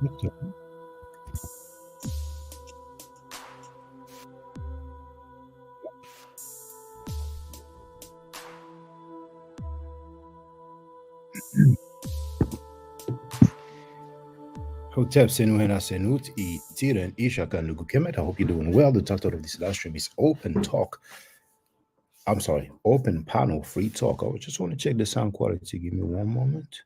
Okay. Hotep Senuhena Senut I Tiren Ishakan Lugukemet. I hope you're doing well. The title of this live stream is Open Talk. I'm sorry, Open Panel Free Talk. I just want to check the sound quality. Give me one moment.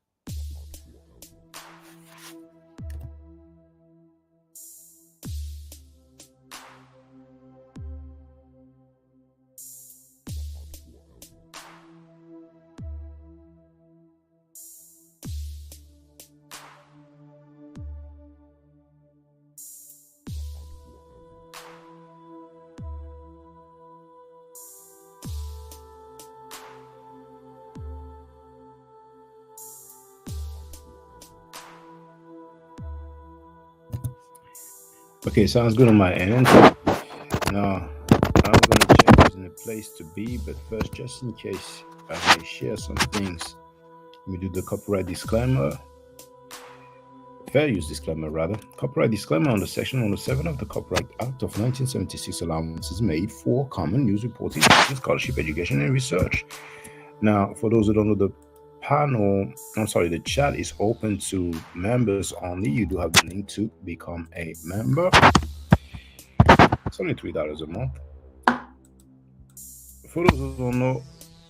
Okay, sounds good on my end. Now, I'm going to check who's in the place to be, but first, just in case I may share some things, let me do the copyright disclaimer. Fair use disclaimer, rather. Copyright disclaimer on the Section 107 of the Copyright Act of 1976 allowances made for common news reporting, scholarship, education, and research. Now, for those who don't know, the chat is open to members only. You do have the link to become a member. It's only $3 a month. For those who don't know,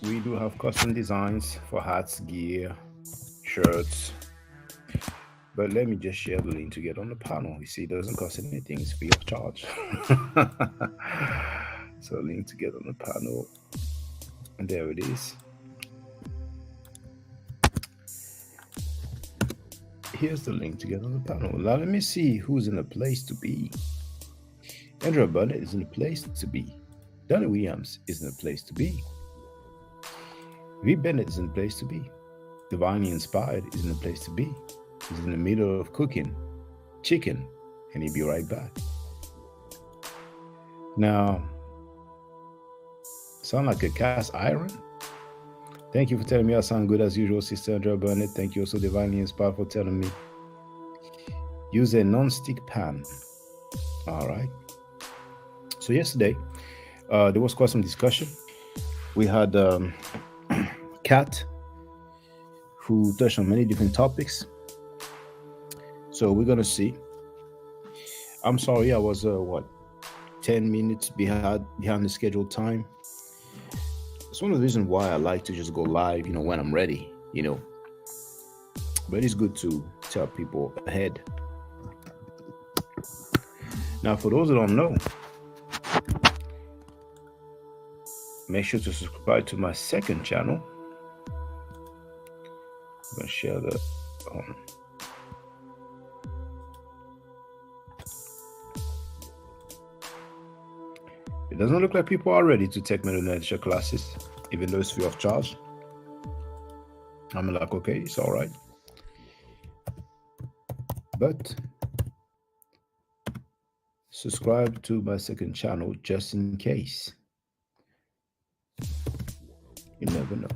we do have custom designs for hats, gear, shirts. But let me just share the link to get on the panel. You see, it doesn't cost anything, it's free of charge. So, link to get on the panel. And there it is. Here's the link to get on the panel. Now, let me see who's in the place to be. Andrew Burnett is in the place to be. Donnie Williams is in the place to be. V. Bennett is in the place to be. Divinely Inspired is in the place to be. He's in the middle of cooking chicken, and he'll be right back. Now, sound like a cast iron? Thank you for telling me I sound good as usual, Sister Andrea Burnett. Thank you also, Divinely Inspired, for telling me. Use a non-stick pan. All right. So yesterday, there was quite some discussion. We had Kat, who touched on many different topics. So we're gonna see. I'm sorry, I was 10 minutes behind the scheduled time. It's one of the reasons why I like to just go live, when I'm ready, But it's good to tell people ahead. Now, for those who don't know, make sure to subscribe to my second channel. I'm gonna share the. It doesn't look like people are ready to take meditation classes, even though it's free of charge. I'm like, okay, it's all right. But subscribe to my second channel just in case. You never know.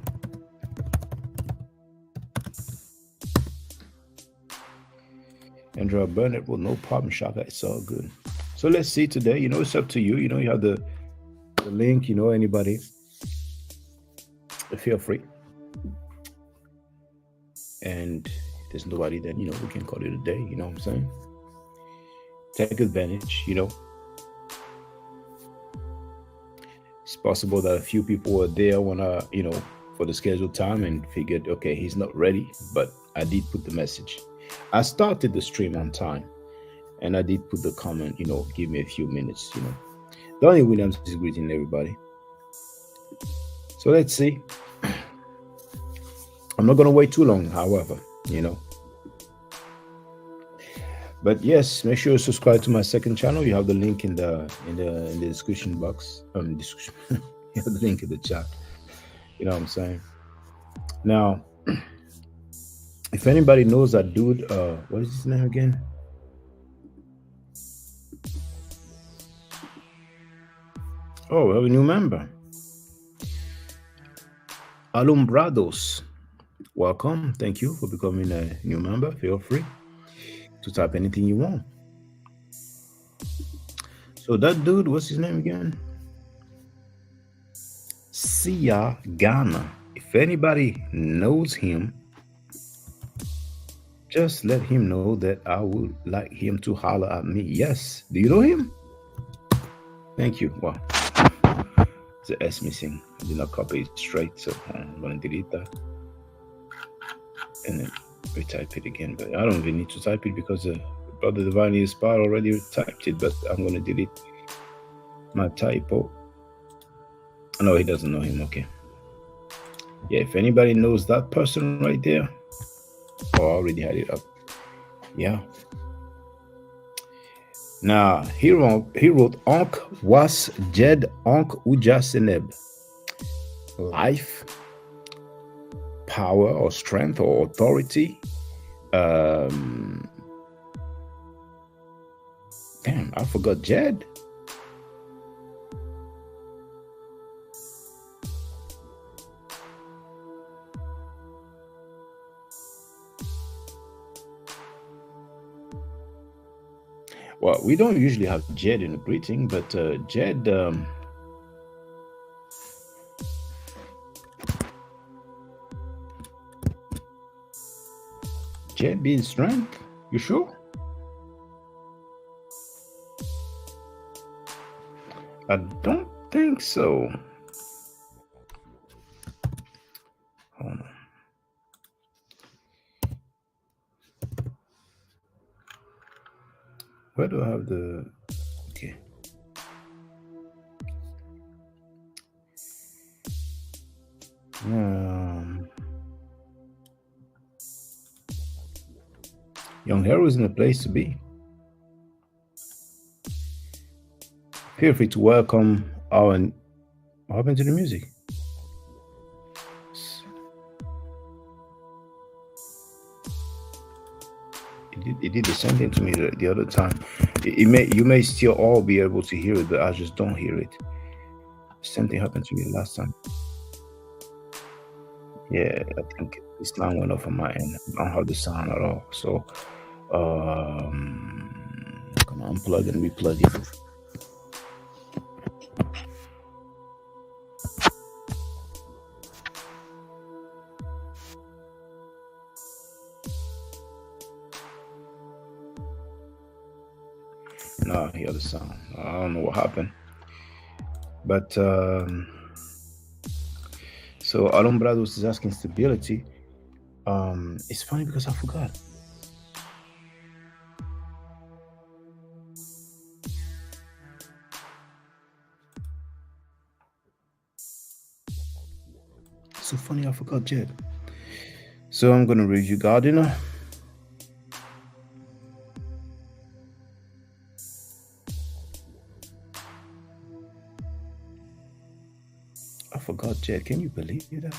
Andrea Burnett, well, no problem, Shaka. It's all good. So let's see today. It's up to you. You have the link. Anybody, feel free. And if there's nobody, then we can call it a day. You know what I'm saying? Take advantage. It's possible that a few people were there when for the scheduled time and figured, okay, he's not ready. But I did put the message. I started the stream on time. And I did put the comment, give me a few minutes, Donnie Williams is greeting everybody. So let's see. I'm not going to wait too long, however, But yes, make sure you subscribe to my second channel. You have the link in the description box. You have the link in the chat. You know what I'm saying? Now, if anybody knows that dude, what is his name again? Oh, we have a new member. Alumbrados. Welcome. Thank you for becoming a new member. Feel free. to type anything you want. So that dude, what's his name again? Sia Ghana. If anybody knows him, just let him know that I would like him to holler at me. Yes. Do you know him? Thank you. Wow. The S missing. I did not copy it straight, so I'm going to delete that and then retype it again. But I don't even need to type it because Brother Divine is part already typed it, but I'm going to delete my typo. No, he doesn't know him. Okay. Yeah, if anybody knows that person right there, I already had it up. Yeah. Now, he wrote Onk was Jed Onk Uja Seneb. Life, power or strength or authority. Damn, I forgot Jed. Well, we don't usually have Jed in the greeting, but Jed, Jed being strength, you sure? I don't think so. Hold on. Where do I have the... Okay. Young Hero is in a place to be. Feel free to welcome our... What happened to the music? It did the same thing to me the other time. You may still all be able to hear it, but I just don't hear it. Same thing happened to me last time. Yeah, I think this sound went off on my end. I don't have the sound at all. So I'm gonna unplug and replug it. No, I hear the sound. I don't know what happened. But so Alumbrados is asking stability. It's funny because I forgot. So funny, I forgot Jed. So I'm gonna review Gardiner. I forgot Jed. Can you believe that?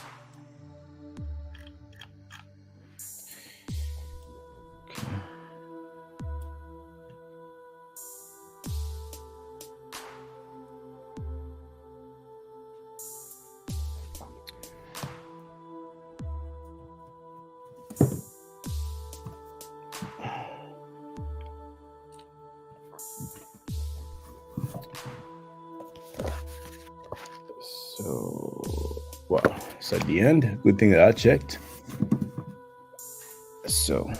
So, wow, it's at the end. Good thing that I checked. So,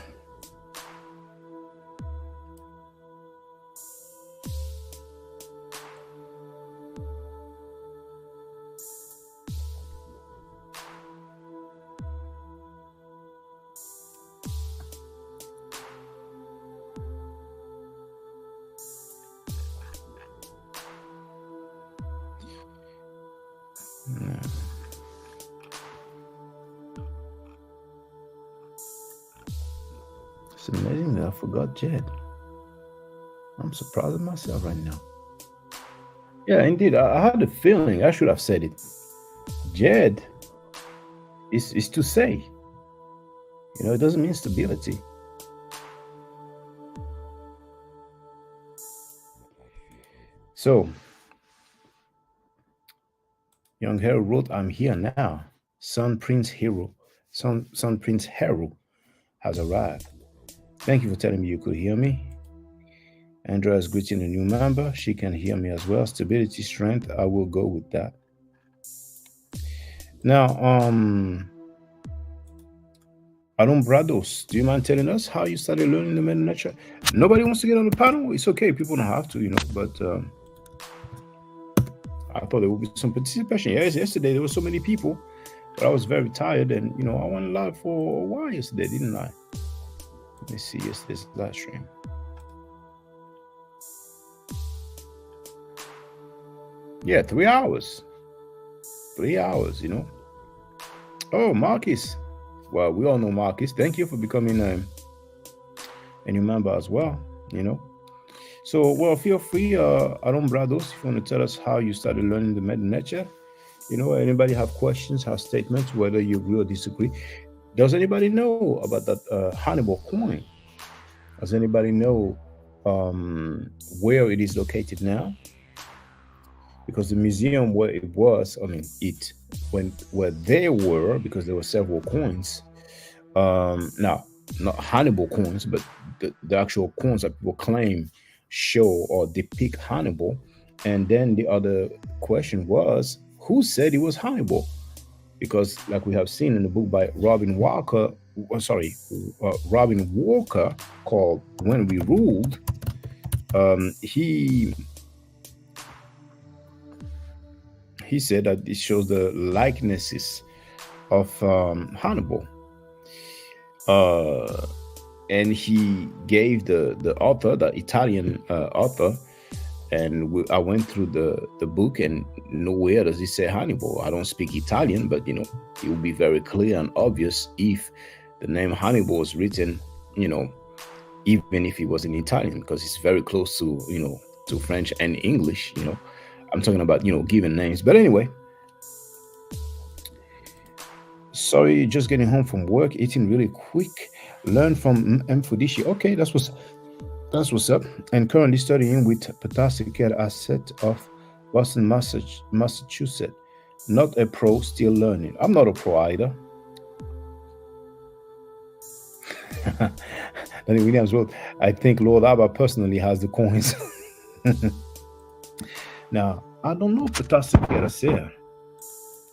it's amazing that I forgot Jed. I'm surprised of myself right now. Yeah, indeed. I had a feeling I should have said it. Jed is to say. You know, it doesn't mean stability. So, Young Hero wrote, I'm here now. Sun Prince Hero has arrived. Thank you for telling me you could hear me. Andrea is greeting a new member. She can hear me as well. Stability, strength. I will go with that. Now, Aaron Brados, do you mind telling us how you started learning the meta nature? Nobody wants to get on the panel. It's okay. People don't have to, but I thought there would be some participation. Yes, yesterday there were so many people, but I was very tired, and I went live for a while yesterday, didn't I? Let me see yesterday's live stream. Yeah, 3 hours. 3 hours, Oh, Marcus. Well, we all know Marcus. Thank you for becoming a new member as well, So, well, feel free, Aaron Brados, if you want to tell us how you started learning the meta nature. Anybody have questions, have statements, whether you agree or disagree? Does anybody know about that Hannibal coin? Does anybody know where it is located now? Because the museum where it was, where they were, because there were several coins. Now, not Hannibal coins, but the actual coins that people claim show or depict Hannibal. And then the other question was, who said it was Hannibal? Because, like we have seen in the book by Robin Walker called "When We Ruled," he said that it shows the likenesses of Hannibal. And he gave the author, the Italian author, and I went through the book, and nowhere does it say Hannibal. I don't speak Italian, but it will be very clear and obvious if the name Hannibal was written, even if it was in Italian, because it's very close to to French and English. I'm talking about given names. But anyway, sorry, just getting home from work, eating really quick. Learn from M. Fudishi. Okay, that's what's up. And currently studying with Patasikir Asset of Boston, Massachusetts. Not a pro, still learning. I'm not a pro either. Danny Williams wrote, I think Lord Abba personally has the coins. Now, I don't know Patasikir Asset.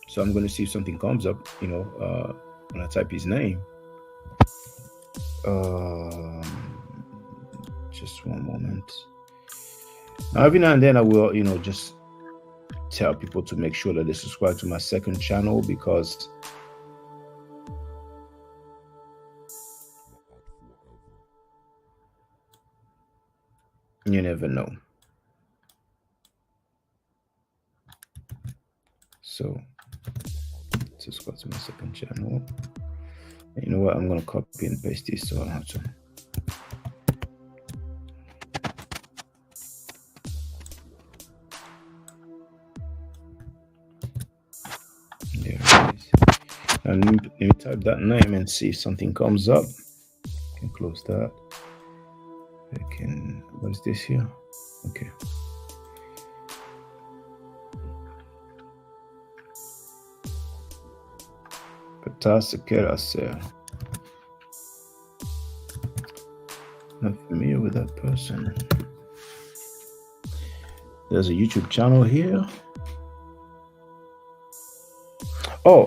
So I'm going to see if something comes up, when I type his name. Just one moment. Now, every now and then I will, just tell people to make sure that they subscribe to my second channel, because you never know. So, subscribe to my second channel. And you know what? I'm going to copy and paste this so I don't have to. There it is. And let me type that name and see if something comes up. I can close that. What is this here? Okay. Patasikir Asset. Not familiar with that person. There's a YouTube channel here. Oh,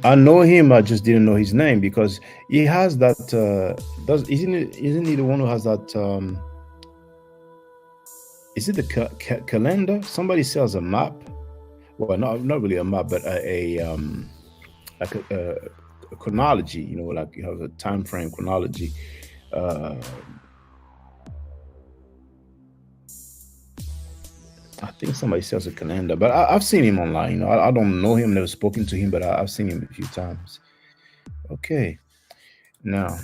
I know him. I just didn't know his name, because he has that. Isn't he the one who has that? Is it the calendar? Somebody sells a map. Well, not really a map, but like a chronology. Like you have a time frame chronology. I think somebody sells a calendar, but I've seen him online. I don't know him, never spoken to him, but I've seen him a few times. Okay, now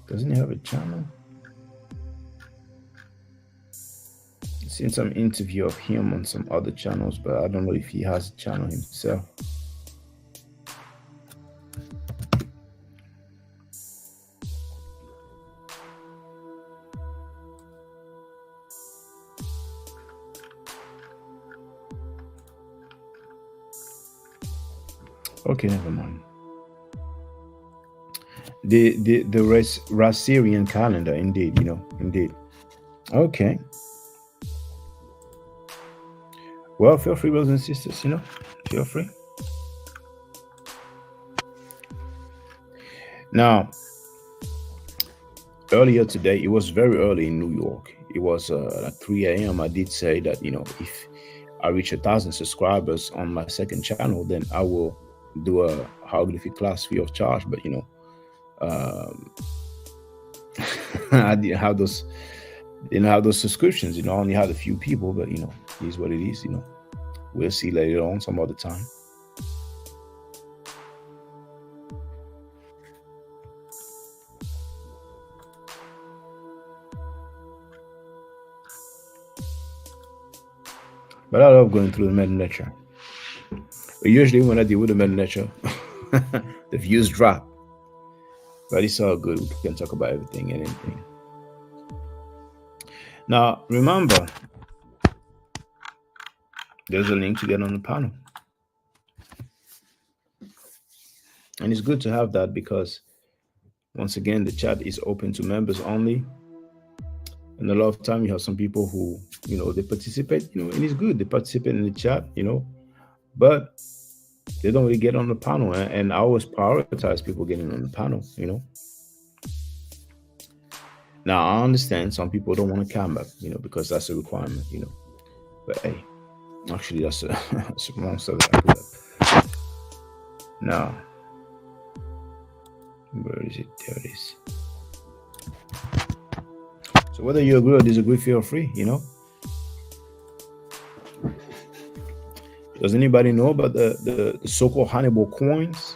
doesn't he have a channel? I've seen some interview of him on some other channels, but I don't know if he has a channel himself. Okay, never mind. The Rassyrian calendar, indeed, indeed. Okay. Well, feel free, brothers and sisters, feel free. Now, earlier today, it was very early in New York. It was at 3 a.m. I did say that, if I reach 1,000 subscribers on my second channel, then I will do a hieroglyphic class free of charge. But, um, I didn't have those subscriptions, I only had a few people, but, it is what it is, We'll see later on some other time. But I love going through the Meta Nature. But usually when I deal with the Meta Nature, the views drop. But it's all good. We can talk about everything and anything. Now, remember, there's a link to get on the panel. And it's good to have that because, once again, the chat is open to members only. And a lot of time you have some people who, they participate, and it's good. They participate in the chat, but they don't really get on the panel. And I always prioritize people getting on the panel, Now, I understand some people don't want to come up, because that's a requirement, But hey, actually, that's a wrong subject. Now, where is it? There it is. So whether you agree or disagree, feel free, Does anybody know about the so-called Hannibal coins?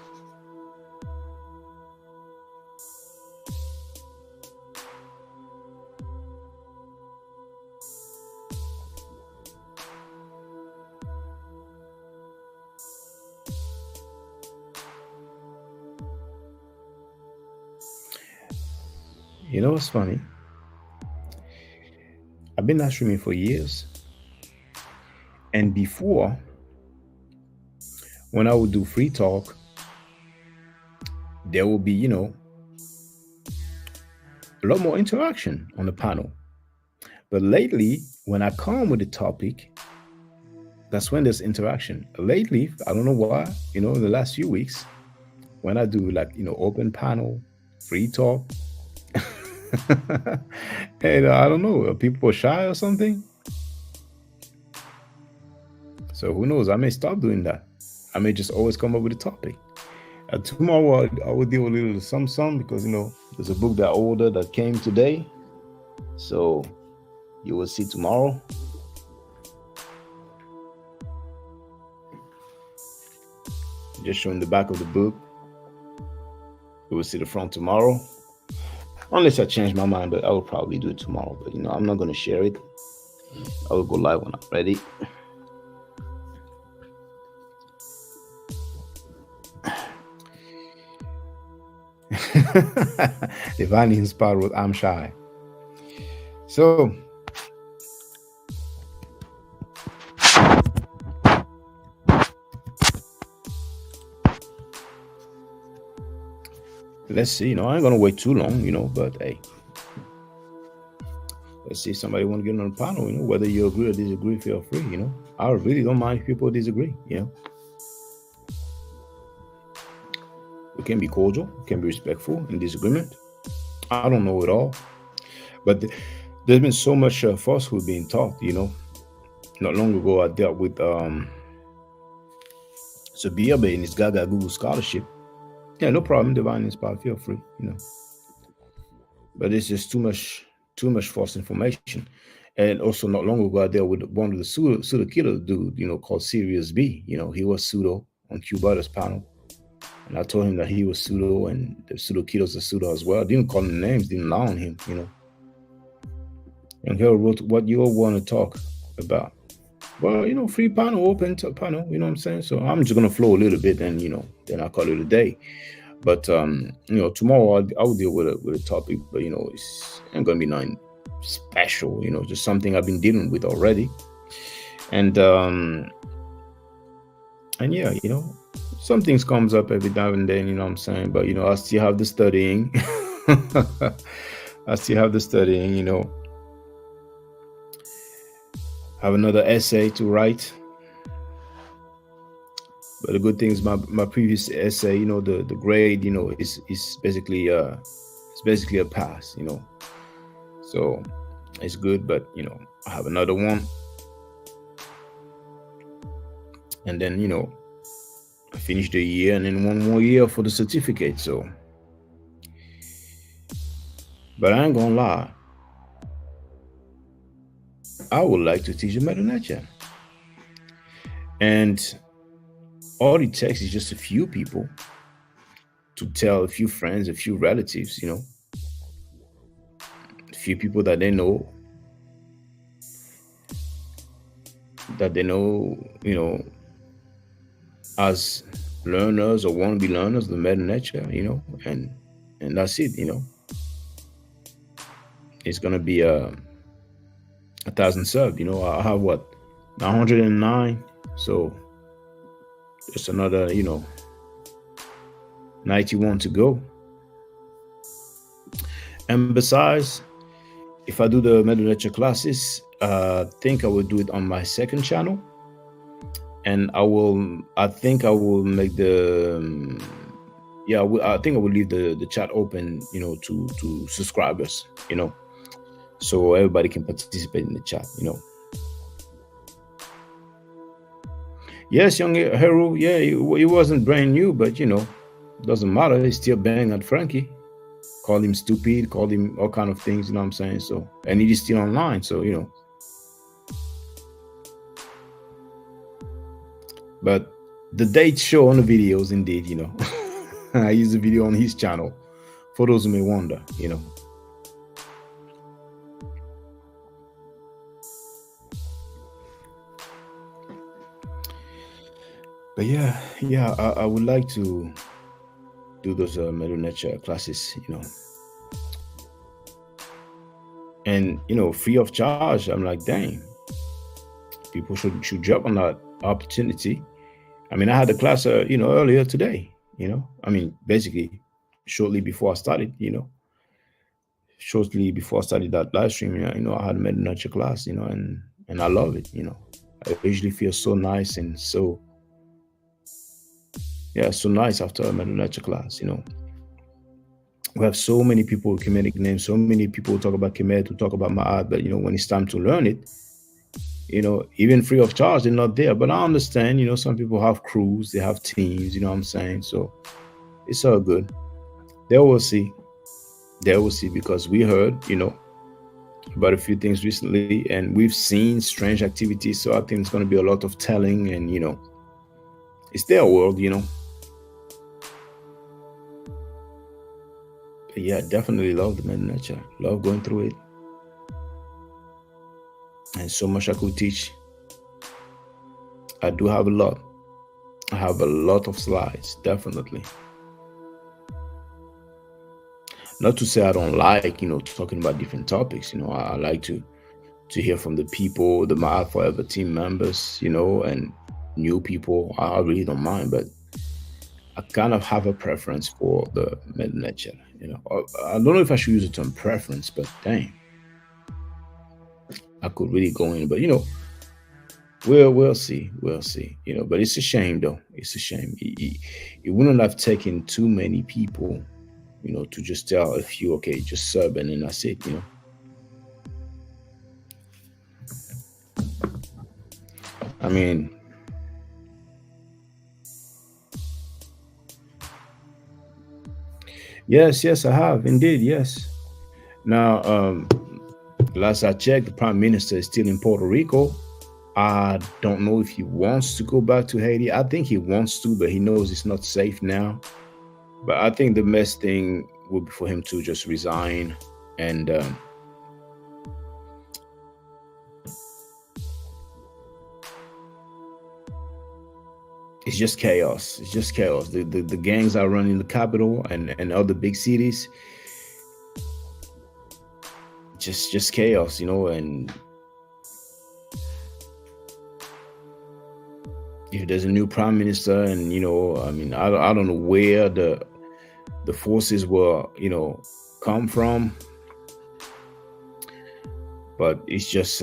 You know what's funny? I've been live streaming for years. And before, when I would do free talk, there will be, a lot more interaction on the panel. But lately, when I come with the topic, that's when there's interaction. Lately, I don't know why, in the last few weeks, when I do open panel, free talk, and I don't know, are people shy or something? So who knows? I may stop doing that. I may just always come up with a topic. Tomorrow I will deal with a little some because there's a book that I ordered that came today. So you will see tomorrow. Just showing the back of the book. You will see the front tomorrow. Unless I change my mind, but I will probably do it tomorrow. But I'm not going to share it. I will go live when I'm ready. Divinely inspired with I'm shy. So let's see, I ain't gonna wait too long, but hey. Let's see if somebody want to get on the panel, whether you agree or disagree, feel free, I really don't mind if people disagree, We can be cordial, we can be respectful in disagreement. I don't know it all. But there's been so much falsehood being taught, Not long ago, I dealt with Sabiabe in his Gaga Google scholarship. Yeah, no problem, divine inspired, feel free, But it's just too much false information. And also not long ago, I dealt with one of the pseudo killer dude, called Sirius B. He was pseudo on Q-Butter's panel. And I told him that he was pseudo and the pseudo killers are pseudo as well. I didn't call him names, didn't lie on him, And he wrote what you all want to talk about. Well, free panel, open panel, you know what I'm saying? So I'm just going to flow a little bit and, then I'll call it a day. But, tomorrow I'll deal with a topic, but, it's ain't going to be nothing special, just something I've been dealing with already. And yeah, some things comes up every now and then, you know what I'm saying? But I still have the studying. I still have the studying, have another essay to write. But the good thing is my previous essay, the grade, is basically a pass, So it's good, but I have another one. And then, I finished the year and then one more year for the certificate. So, but I ain't gonna lie, I would like to teach a Mother Nature. And all it takes is just a few people to tell a few friends, a few relatives, a few people that they know, as learners or want to be learners of the Mother Nature, and that's it, It's gonna be a 1,000 sub, I have what, 909, so just another 91 to go. And besides, if I do the Mother Nature classes, I think I will do it on my second channel, and I think I will make the I think I will leave the chat open, to subscribers, so everybody can participate in the chat, Yes, young Hero, yeah, it wasn't brand new, but doesn't matter. He's still banging at Frankie. Called him stupid, called him all kind of things, you know what I'm saying? So, and it is still online, so But the dates show on the videos, indeed, I use the video on his channel for those who may wonder, But yeah, I would like to do those Mother Nature classes, and free of charge. I'm like, dang, people should jump on that opportunity. I mean, I had a class, earlier today. Basically, shortly before I started, shortly before I started that live stream, I had a Mother Nature class, and I love it. I usually feel so nice and so nice after a Mother Nature class. We have so many people with Kemetic names, so many people talk about Kemet, who talk about Ma'at, but when it's time to learn it, even free of charge, they're not there. But I understand, some people have crews, they have teams, you know what I'm saying? So it's all good. They will see. They will see, because we heard, about a few things recently, and we've seen strange activities. So I think it's going to be a lot of telling, and, it's their world, But yeah, definitely love the Mother Nature. Love going through it. And so much I could teach. I do have a lot. I have a lot of slides, definitely. Not to say I don't like, talking about different topics. I like to hear from the people, the Ma'at Forever team members, and new people. I really don't mind, but I kind of have a preference for the Mother Nature. I don't know if I should use the term preference, but dang, I could really go in. But we'll see. But it's a shame, though. It's a shame. It wouldn't have taken too many people, to just tell a few, okay, just sub, and then that's it. I mean, yes, I have indeed. Yes. Now, last I checked, the Prime Minister is still in Puerto Rico. I don't know if he wants to go back to Haiti. I think he wants to, but he knows it's not safe now. But I think the best thing would be for him to just resign, and it's just chaos. It's just chaos. The gangs are running the capital and other big cities. Just chaos, and if there's a new prime minister, and I mean, I don't know where the forces will come from, but it's just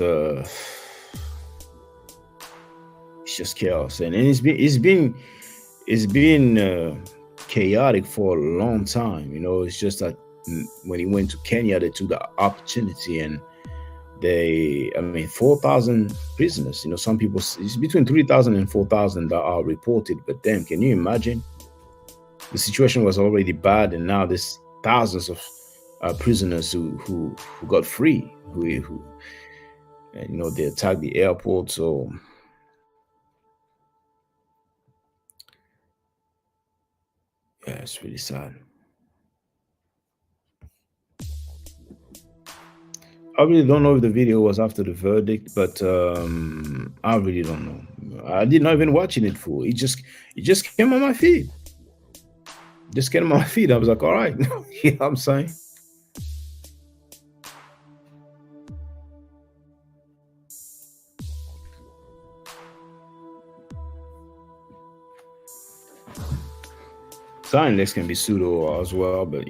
chaos, and it's been chaotic for a long time. It's just that when he went to Kenya, they took the opportunity, and 4,000 prisoners. Some people, it's between 3,000 and 4,000 that are reported. But then, can you imagine? The situation was already bad, and now there's thousands of prisoners who got free, who they attacked the airport. So yeah, it's really sad. I really don't know if the video was after the verdict, but I really don't know. I did not even watching it full. It just came on my feed. Just came on my feed. I was like, all right, you know what I'm saying? Sign can be pseudo as well, but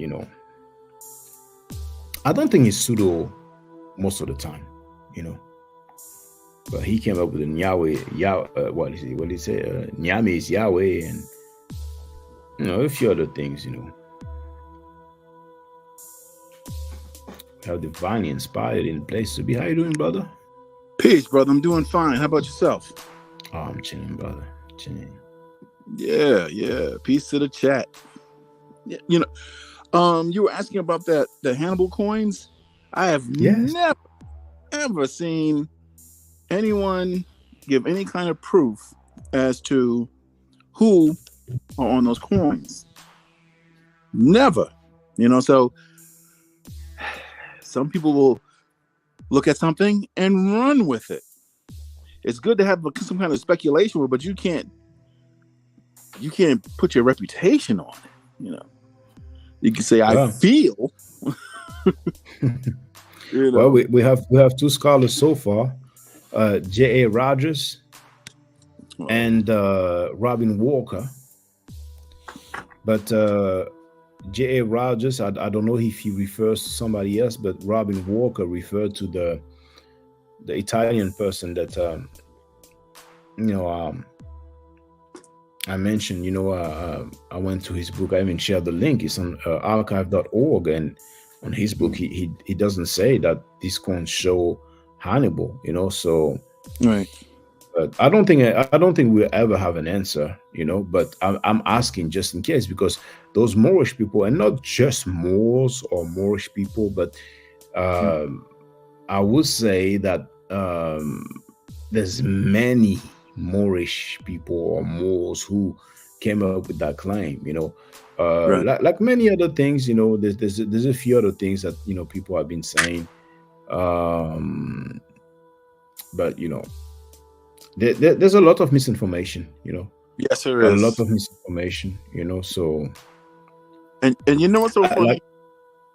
I don't think it's pseudo most of the time, But he came up with a Yahweh, what did he say? Nyame is Yahweh, and a few other things, How divinely inspired in place to be. How you doing, brother? Peace, brother. I'm doing fine. How about yourself? Oh, I'm chilling, brother. Chilling. Yeah. Peace to the chat. Yeah, you were asking about the Hannibal coins. I have never ever seen anyone give any kind of proof as to who are on those coins. Never. So some people will look at something and run with it. It's good to have some kind of speculation, but you can't put your reputation on it. You can say, I feel. Well, we have two scholars so far, J.A. Rogers and Robin Walker. But J.A. Rogers, I don't know if he refers to somebody else, but Robin Walker referred to the Italian person that I mentioned. I went to his book. I even shared the link. It's on archive.org, and on his book, he doesn't say that these coins show Hannibal. So right. But I don't think we'll ever have an answer. But I'm asking just in case, because those Moorish people, and not just Moors or Moorish people, but I would say that there's many Moorish people or Moors who came up with that claim. Right. like many other things. There's a few other things that people have been saying, but there's a lot of misinformation. Yes, there is a lot of misinformation. So and what's so funny?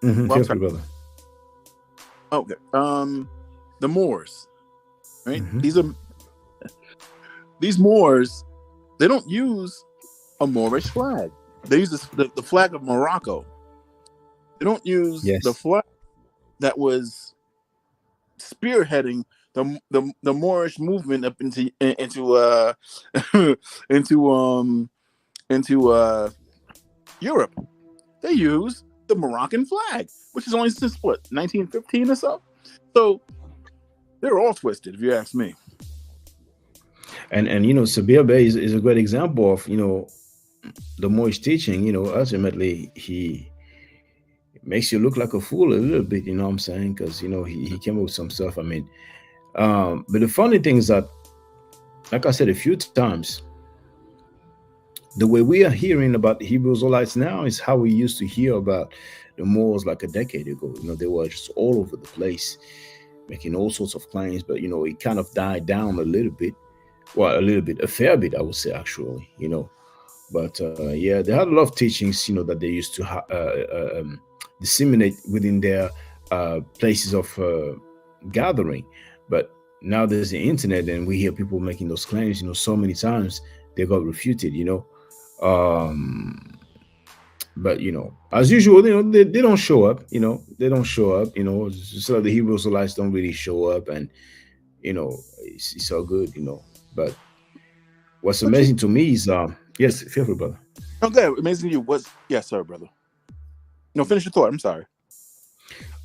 Feel free, brother. Okay. The Moors, right? These Moors, they don't use a Moorish flag. They use the flag of Morocco. They don't use the flag that was spearheading the Moorish movement up into Europe. They use the Moroccan flag, which is only since 1915 or so. So they're all twisted, if you ask me. And Sabir Bey is a great example of the Moorish teaching. Ultimately he makes you look like a fool a little bit. What I'm saying? Because he came up with some stuff. I mean, but the funny thing is that, like I said a few times, the way we are hearing about the Hebrew Israelites now is how we used to hear about the Moors like a decade ago. They were just all over the place, making all sorts of claims, but it kind of died down a little bit. Well, a fair bit, I would say, actually. But they had a lot of teachings, that they used to disseminate within their places of gathering. But now there's the internet, and we hear people making those claims, so many times they got refuted, but as usual, they don't show up, they don't show up, some of the Hebrew Israelites don't really show up, and it's all good, but what's But you, amazing to me is yes, feel free, brother. okay, amazing to you. Yes, sir, brother. No, finish your thought. I'm sorry.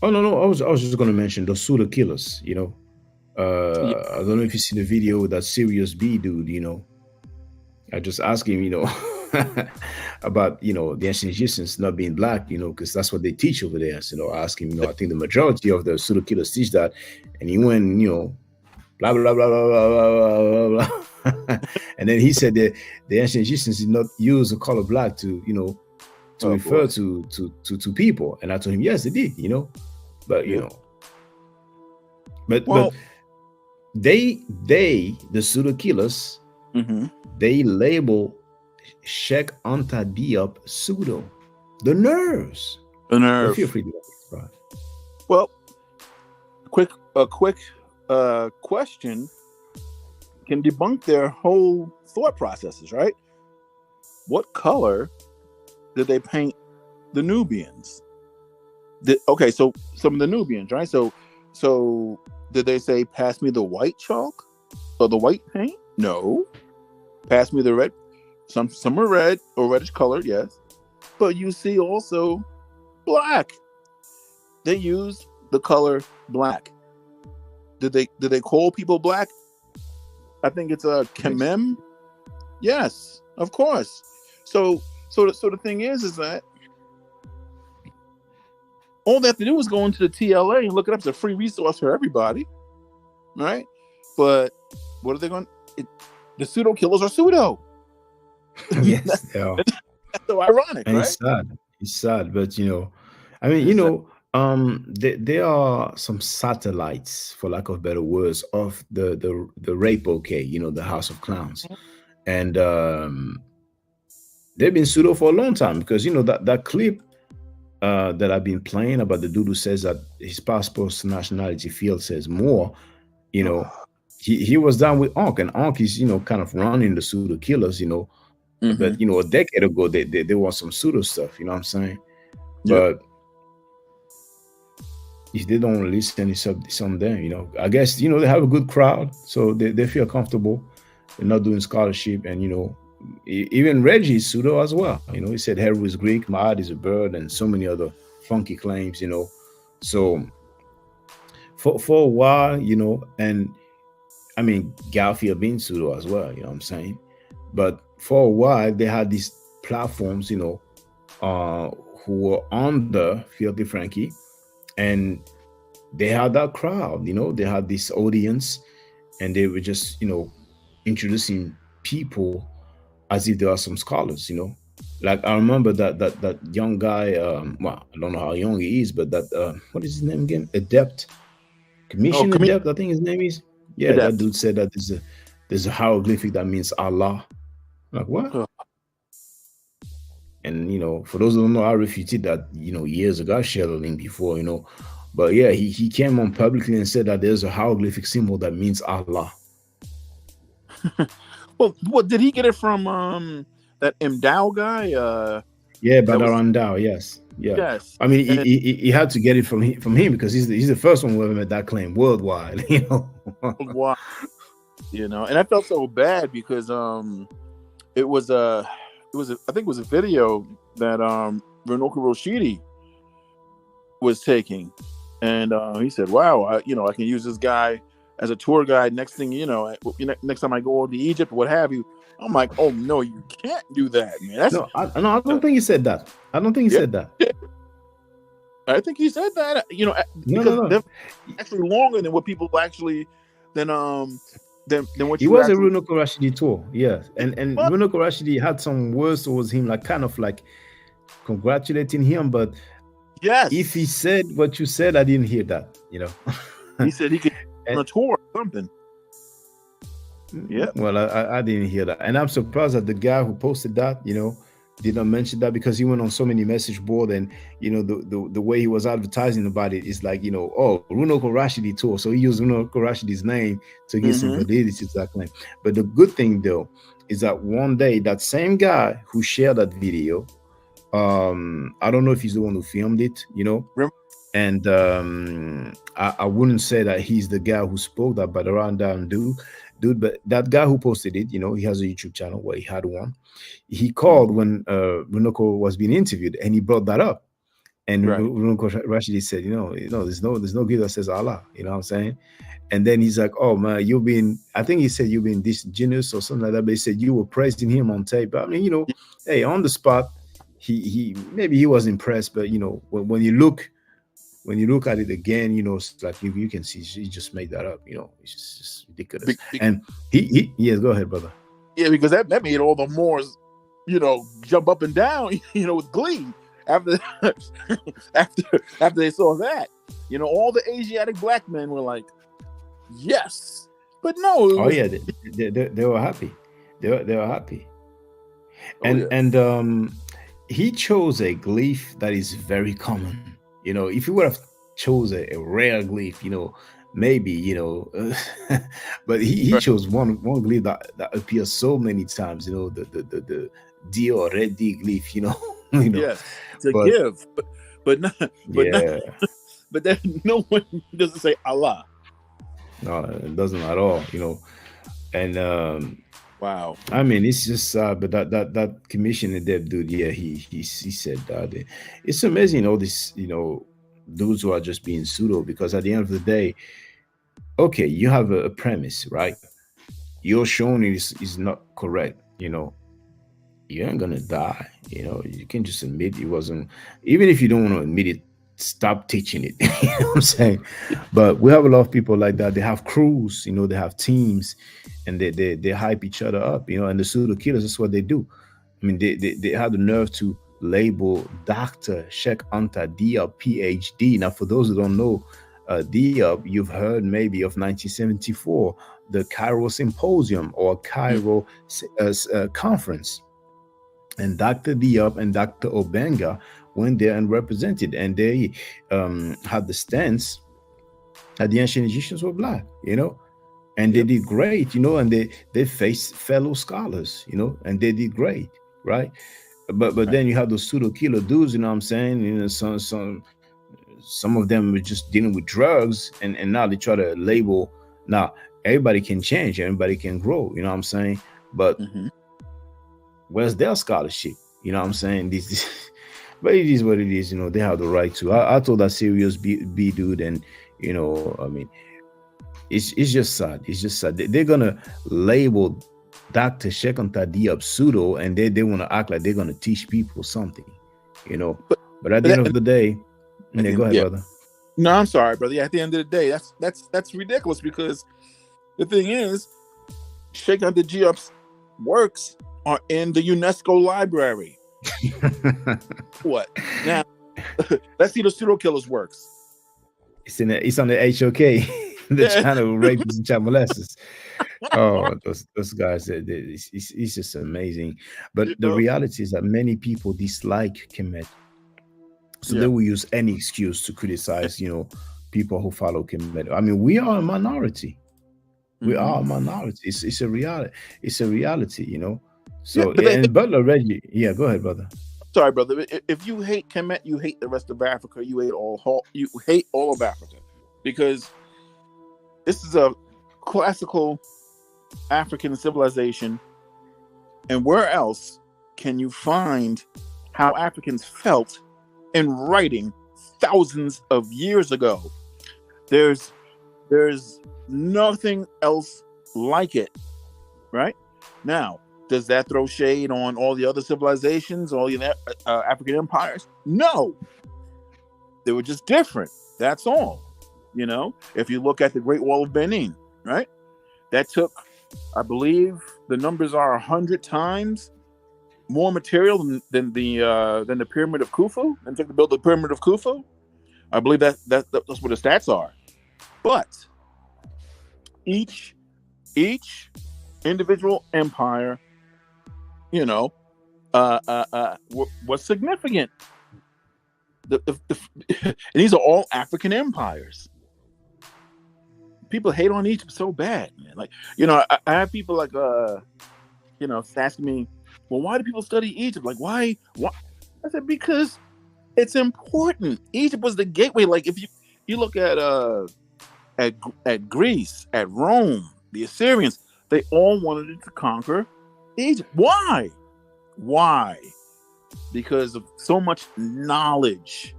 Oh no, I was just gonna mention the pseudo killers, Yeah. I don't know if you see the video with that Serious B dude, I just asked him, about the ancient Egyptians not being black, because that's what they teach over there. So I asked him, I think the majority of the pseudo killers teach that, and he went, blah blah blah blah blah blah blah blah. And then he said that the ancient Egyptians did not use the color black to refer to people, and I told him yes, they did, but but they the pseudo killers, they label Sheikh Anta Diop pseudo. The nerves. The nerve. Feel free to do that. Well, a quick question can debunk their whole thought processes, right? What color did they paint the Nubians? Okay, so some of the Nubians, right? So did they say, pass me the white chalk or the white paint? No. Pass me the red. Some are red or reddish color, yes. But you see also black. They use the color black. Did they call people black? I think it's a Kemem. Yes, of course. So the thing is that all they have to do is go into the TLA and look it up. It's a free resource for everybody, right? But what are they going? The pseudo killers are pseudo. Yes, they are. That's so ironic, and right? It's sad, but I mean, there are some satellites, for lack of better words, of the rape, the House of Clowns, and they've been pseudo for a long time, because that clip that I've been playing about the dude who says that his passport's nationality field says more, he was down with Ankh, and Ankh is kind of running the pseudo killers, but a decade ago they want some pseudo stuff, you know what I'm saying? But if they don't release any some them, I guess they have a good crowd, so they feel comfortable. They're not doing scholarship, and even Reggie is pseudo as well. He said Heru is Greek, Maad is a bird, and so many other funky claims. So for a while, and I mean Garfield being pseudo as well. You know what I'm saying? But for a while, they had these platforms, who were under Filthy Frankie, and they had that crowd. They had this audience, and they were just introducing people as if they are some scholars, Like I remember that young guy, well, I don't know how young he is, but that what is his name again? Adept. Commission Adept, I think his name is. Yeah, Adept. That dude said that there's a hieroglyphic that means Allah. Like what? And for those who don't know, I refuted that, years ago. I shared a link before, But yeah, he came on publicly and said that there's a hieroglyphic symbol that means Allah. Well, what did he get it from? That Mdow guy? Yeah, Badar Mdow. Yes, yeah. Yes. I mean, he had to get it from him because he's the first one who ever made that claim worldwide. Wow. And I felt so bad because it was I think it was a video that Renoka Roshidi was taking, and he said, "Wow, I can use this guy as a tour guide. Next thing next time I go over to Egypt or what have you." I'm like, "Oh no, you can't do that, man." I don't think he said that. I don't think he said that. I think he said that. No. They're actually longer than what people actually than what he was a Renoka Rashidi tour, yeah, and Renoka Rashidi had some words towards him, like kind of like congratulating him, but yes, if he said what you said, I didn't hear that. He said he could on a tour or something. Yeah. Well, I didn't hear that, and I'm surprised that the guy who posted that, did not mention that because he went on so many message board, and the way he was advertising about it is like, oh, Runoko Rashidi tour, so he used Runoko Rashidi's name to get some validity to that claim. But the good thing though is that one day that same guy who shared that video, I don't know if he's the one who filmed it, and I wouldn't say that he's the guy who spoke that, but around down dude, but that guy who posted it, he has a YouTube channel where he had one. He called when Runoko was being interviewed, and he brought that up. And Runoko Rashidi said, there's no God that says Allah. You know what I'm saying? And then he's like, oh man, I think he said you've been disingenuous or something like that. But he said you were praising him on tape. I mean, hey, on the spot, he maybe he was impressed, but when you look at it again, it's like you can see he just made that up. It's just ridiculous. And he yes, go ahead, brother. Yeah, because that made all the Moors, jump up and down, with glee after they saw that. All the Asiatic black men were like, yes, but no. Oh yeah, they were happy. They were happy. And he chose a glyph that is very common. If you would have chose a rare glyph, maybe, but he chose one glyph that appears so many times, the D or red D glyph, Yes, to give, but then no one doesn't say Allah. No, it doesn't at all, and wow. I mean, it's just sad, but that commissioner dev dude, yeah, he said that it's amazing all this, dudes who are just being pseudo, because at the end of the day, okay, you have a premise, right? Your showing is not correct, you ain't gonna die, you can just admit it wasn't, even if you don't want to admit it, stop teaching it. You know what I'm saying? But we have a lot of people like that. They have crews, they have teams, and they hype each other up, and the pseudo killers, that's what they do. I mean, they have the nerve to label Dr. Sheikh Anta Diop, PhD. Now, for those who don't know Diop, you've heard maybe of 1974, the Cairo Symposium or Cairo Conference. And Dr. Diop and Dr. Obenga went there and represented, and they had the stance that the ancient Egyptians were black, and they did great, and they faced fellow scholars, and they did great, right? But then you have those pseudo killer dudes, you know what I'm saying? Some of them were just dealing with drugs, and now they try to label. Now everybody can change, everybody can grow, you know what I'm saying? But where's their scholarship? You know what I'm saying? But it is what it is, they have the right to. I told that serious B dude, and I mean, it's just sad. It's just sad. They're gonna label Dr. Sheikh Anta Diop pseudo, and they want to act like they're gonna teach people something, But at the end of the day, go ahead, brother. No, I'm sorry, brother. Yeah, at the end of the day, that's ridiculous, because the thing is, Sheikh Anta Diop's works are in the UNESCO library. What now? Let's see the pseudo killer's works. It's on the HOK, the channel rapists and child molesters. Oh, those guys, it's just amazing. But the reality is that many people dislike Kemet, so they will use any excuse to criticize, people who follow Kemet. I mean, we are a minority. We are a minority. It's a reality. It's a reality, So and Butler Reggie, go ahead, brother. Sorry, brother. If you hate Kemet, you hate the rest of Africa. You hate all of Africa, because this is a classical African civilization. And where else can you find how Africans felt in writing thousands of years ago? There's nothing else like it, right? Now, does that throw shade on all the other civilizations, all the African empires? No. They were just different. That's all. If you look at the Great Wall of Benin, right? That took, I believe, the numbers are 100 times more material than the Pyramid of Khufu, and took to build the Pyramid of Khufu. I believe that's what the stats are. But each individual empire, was significant. And these are all African empires. People hate on Egypt so bad, man. Like, I have people like asking me, well, why do people study Egypt? Like, why? I said, because it's important. Egypt was the gateway. Like, if you look at Greece, at Rome, the Assyrians, they all wanted to conquer Egypt. Why? Because of so much knowledge.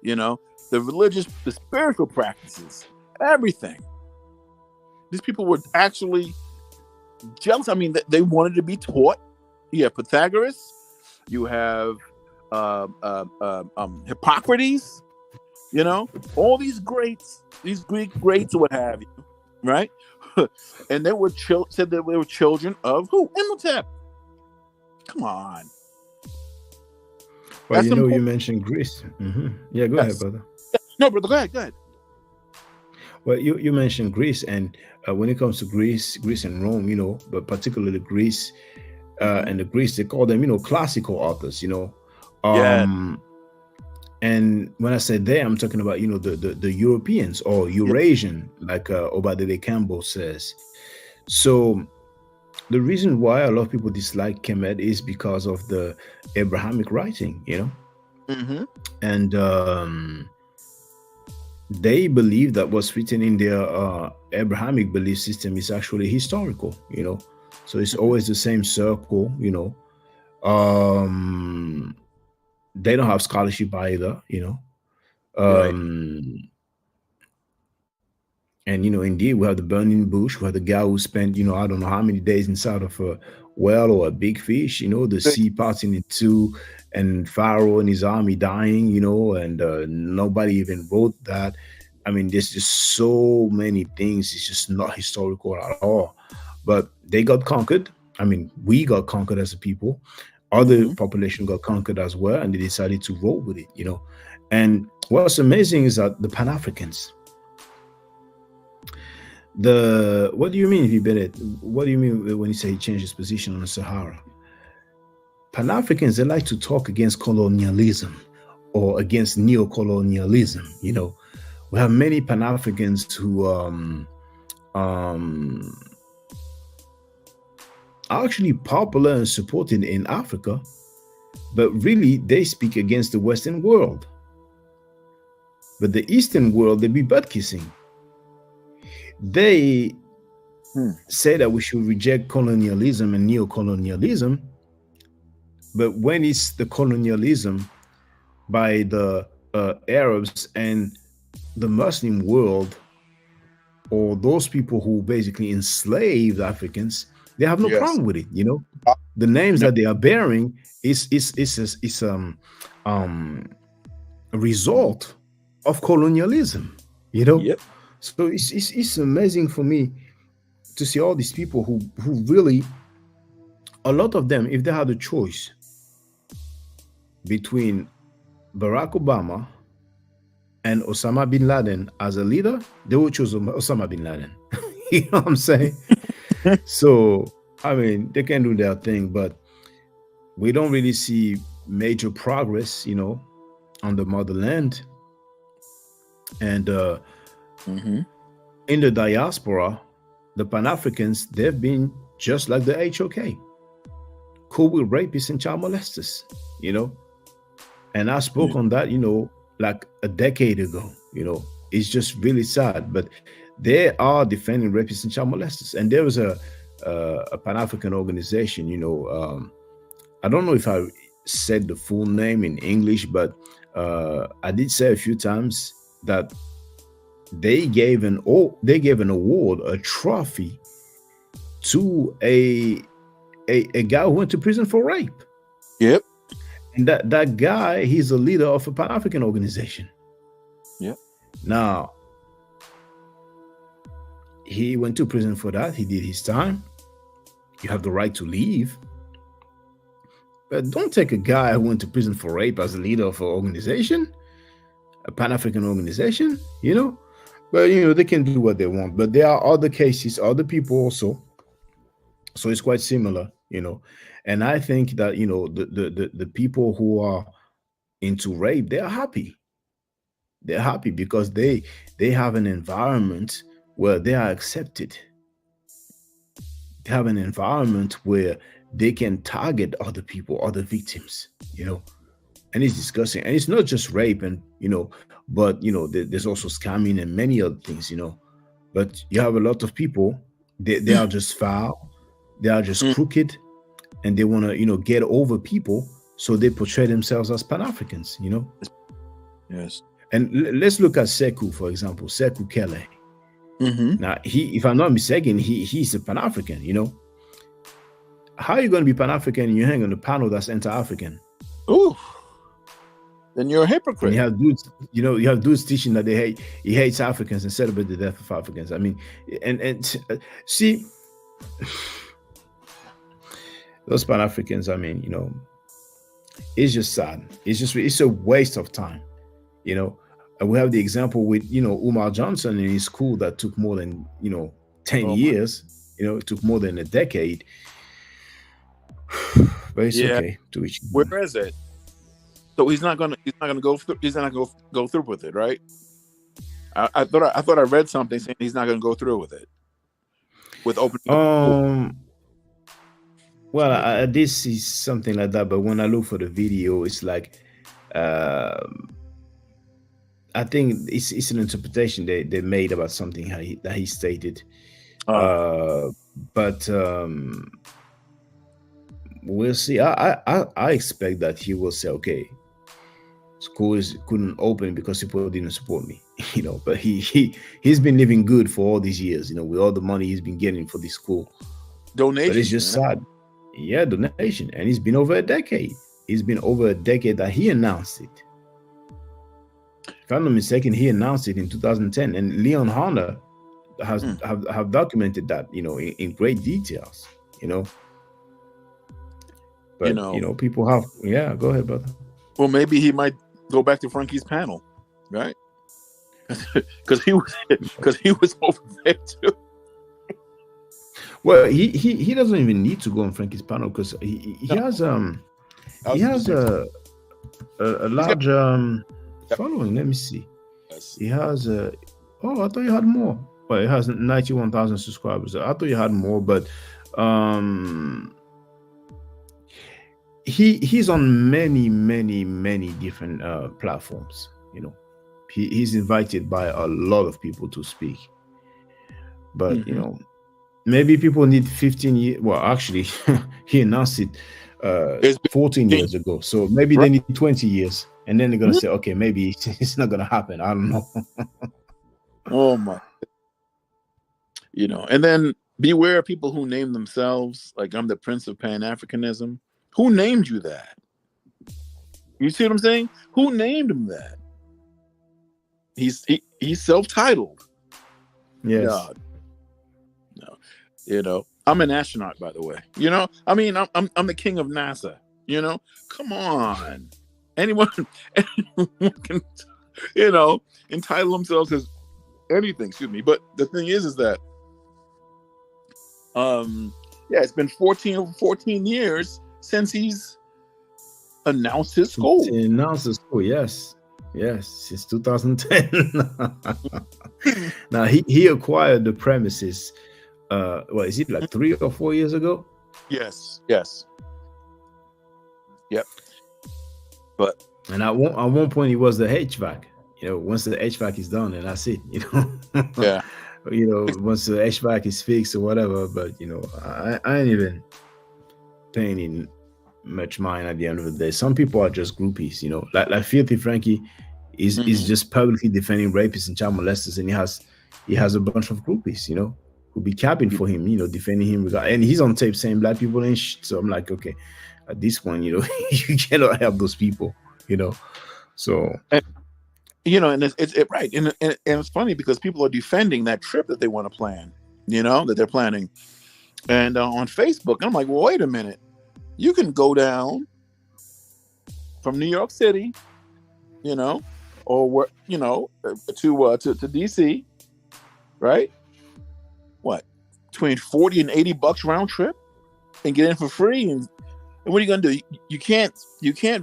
The religious, the spiritual practices, everything. These people were actually jealous. I mean, they wanted to be taught. You have Pythagoras, you have Hippocrates, all these greats, these Greek greats or what have you, right? And they were said that they were children of who? Imhotep. Come on. Well, you mentioned Greece. Mm-hmm. Yeah, go ahead, brother. No, brother, go ahead. Well, you mentioned Greece, and when it comes to Greece and Rome, but particularly Greece and the Greeks, they call them, classical authors, And when I say they, I'm talking about, the Europeans or Eurasian, like Obadele Campbell says. So the reason why a lot of people dislike Kemet is because of the Abrahamic writing, Mm-hmm. And they believe that what's written in their Abrahamic belief system is actually historical, So it's always the same circle, They don't have scholarship either, Right. And indeed, we have the burning bush. We have the guy who spent, I don't know how many days inside of a whale or a big fish. The sea parting in two, and Pharaoh and his army dying. And nobody even wrote that. I mean, there's just so many things. It's just not historical at all. But they got conquered. I mean, we got conquered as a people. Other population got conquered as well, and they decided to roll with it. And what's amazing is that the Pan-Africans. What do you mean, Vibelet? What do you mean when you say he changed his position on the Sahara? Pan-Africans, they like to talk against colonialism or against neo-colonialism. We have many Pan-Africans who are actually popular and supported in Africa, but really they speak against the Western world. But the Eastern world, they be butt kissing. They say that we should reject colonialism and neo-colonialism, but when it's the colonialism by the Arabs and the Muslim world, or those people who basically enslaved Africans, they have no problem with it. The names that they are bearing is a result of colonialism. Yep. So it's amazing for me to see all these people who really, a lot of them, if they had a choice between Barack Obama and Osama bin Laden as a leader, they would choose Osama bin Laden. You know what I'm saying? So, I mean, they can do their thing, but we don't really see major progress, on the motherland. And in the diaspora, the Pan-Africans, they've been just like the HOK, cool with rapists and child molesters, And I spoke on that, like a decade ago, It's just really sad, but they are defending rapists and child molesters. And there was a Pan-African organization, I don't know if I said the full name in English, but I did say a few times that they gave an award, a trophy, to a guy who went to prison for rape. Yep. And that guy, he's a leader of a Pan-African organization. Yep. Now, he went to prison for that. He did his time. You have the right to leave. But don't take a guy who went to prison for rape as a leader of an organization, a Pan-African organization, But, they can do what they want. But there are other cases, other people also. So it's quite similar, you know. And I think that, you know, the people who are into rape, they are happy. They're happy because they have an environment where they are accepted. They have an environment where they can target other people, other victims, you know. And it's disgusting. And it's not just rape, and you know, but you know, there's also scamming and many other things, you know. But you have a lot of people, they are just foul, they are just Mm. crooked, and they want to, you know, get over people, so they portray themselves as Pan-Africans, you know. Yes. And let's look at Sekou, for example, Sekou Kele. Mm-hmm. Now, if I'm not mistaken, he's a Pan African. You know, how are you going to be Pan African and you hang on a panel that's anti-African? Ooh, then you're a And hypocrite. you have dudes, you know, you have dudes teaching that he hates Africans and celebrate the death of Africans. I mean, and see, those Pan Africans. I mean, you know, it's just sad. It's a waste of time. You know, and we have the example with, you know, Umar Johnson in his school that took more than, you know, 10 Oh my. years. You know, it took more than a decade. But it's Yeah. okay to each. Where is it? So he's not gonna go through. He's not gonna go through with it, right? I thought I read something saying he's not gonna go through with it. With opening. Well, I did see something like that, but when I look for the video, it's like, I think it's an interpretation they made about something that he stated. But we'll see. I expect that he will say, okay, schools couldn't open because people didn't support me, you know. But he's been living good for all these years, you know, with all the money he's been getting for this school. Donation. But it's just sad. Yeah, donation. And it's been over a decade. It's been over a decade that he announced it. If I'm not mistaken, he announced it in 2010. And Leon Horner has have documented that, you know, in great details, you know. But, you know, people have, yeah, go ahead, brother. Well, maybe he might go back to Frankie's panel, right? Because he was over there too. Well, he doesn't even need to go on Frankie's panel because he has a large following. Let me see. He has I thought you had more. Well, it has 91,000 subscribers. I thought you had more, but he's on many different platforms. You know, he's invited by a lot of people to speak. But you know, maybe people need 15 years. Well, actually, he announced it 14 years ago. So maybe they need 20 years. And then they're going to say, okay, maybe it's not going to happen. I don't know. Oh, my. You know, and then beware of people who name themselves like I'm the Prince of Pan-Africanism. Who named you that? You see what I'm saying? Who named him that? He's self-titled. Yes. God. No. You know, I'm an astronaut, by the way. You know, I mean, I'm the king of NASA. You know, come on. Anyone can, you know, entitle themselves as anything. Excuse me. But the thing is that, yeah, it's been 14 years since he's announced his school. He announced his school, yes, since 2010. Now he acquired the premises. What is it, like 3 or 4 years ago? Yes. Yep. But and at one point he was the HVAC. You know, once the HVAC is done, and that's it. You know. Yeah. You know, once the HVAC is fixed or whatever. But you know, I ain't even paying much mind at the end of the day. Some people are just groupies. You know, like Filthy Frankie is just publicly defending rapists and child molesters, and he has a bunch of groupies. You know, who be capping for him. You know, defending him, and he's on tape saying black people ain't shit. So I'm like, okay, at this point, you know, you cannot have those people. You know, so. You know, and it's right, and it's funny because people are defending that trip that they want to plan, you know, that they're planning, and on Facebook, I'm like, well, wait a minute, you can go down from New York City, you know, or you know, to DC, right? What, between $40 and $80 round trip? and get in for free. And what are you going to do? You can't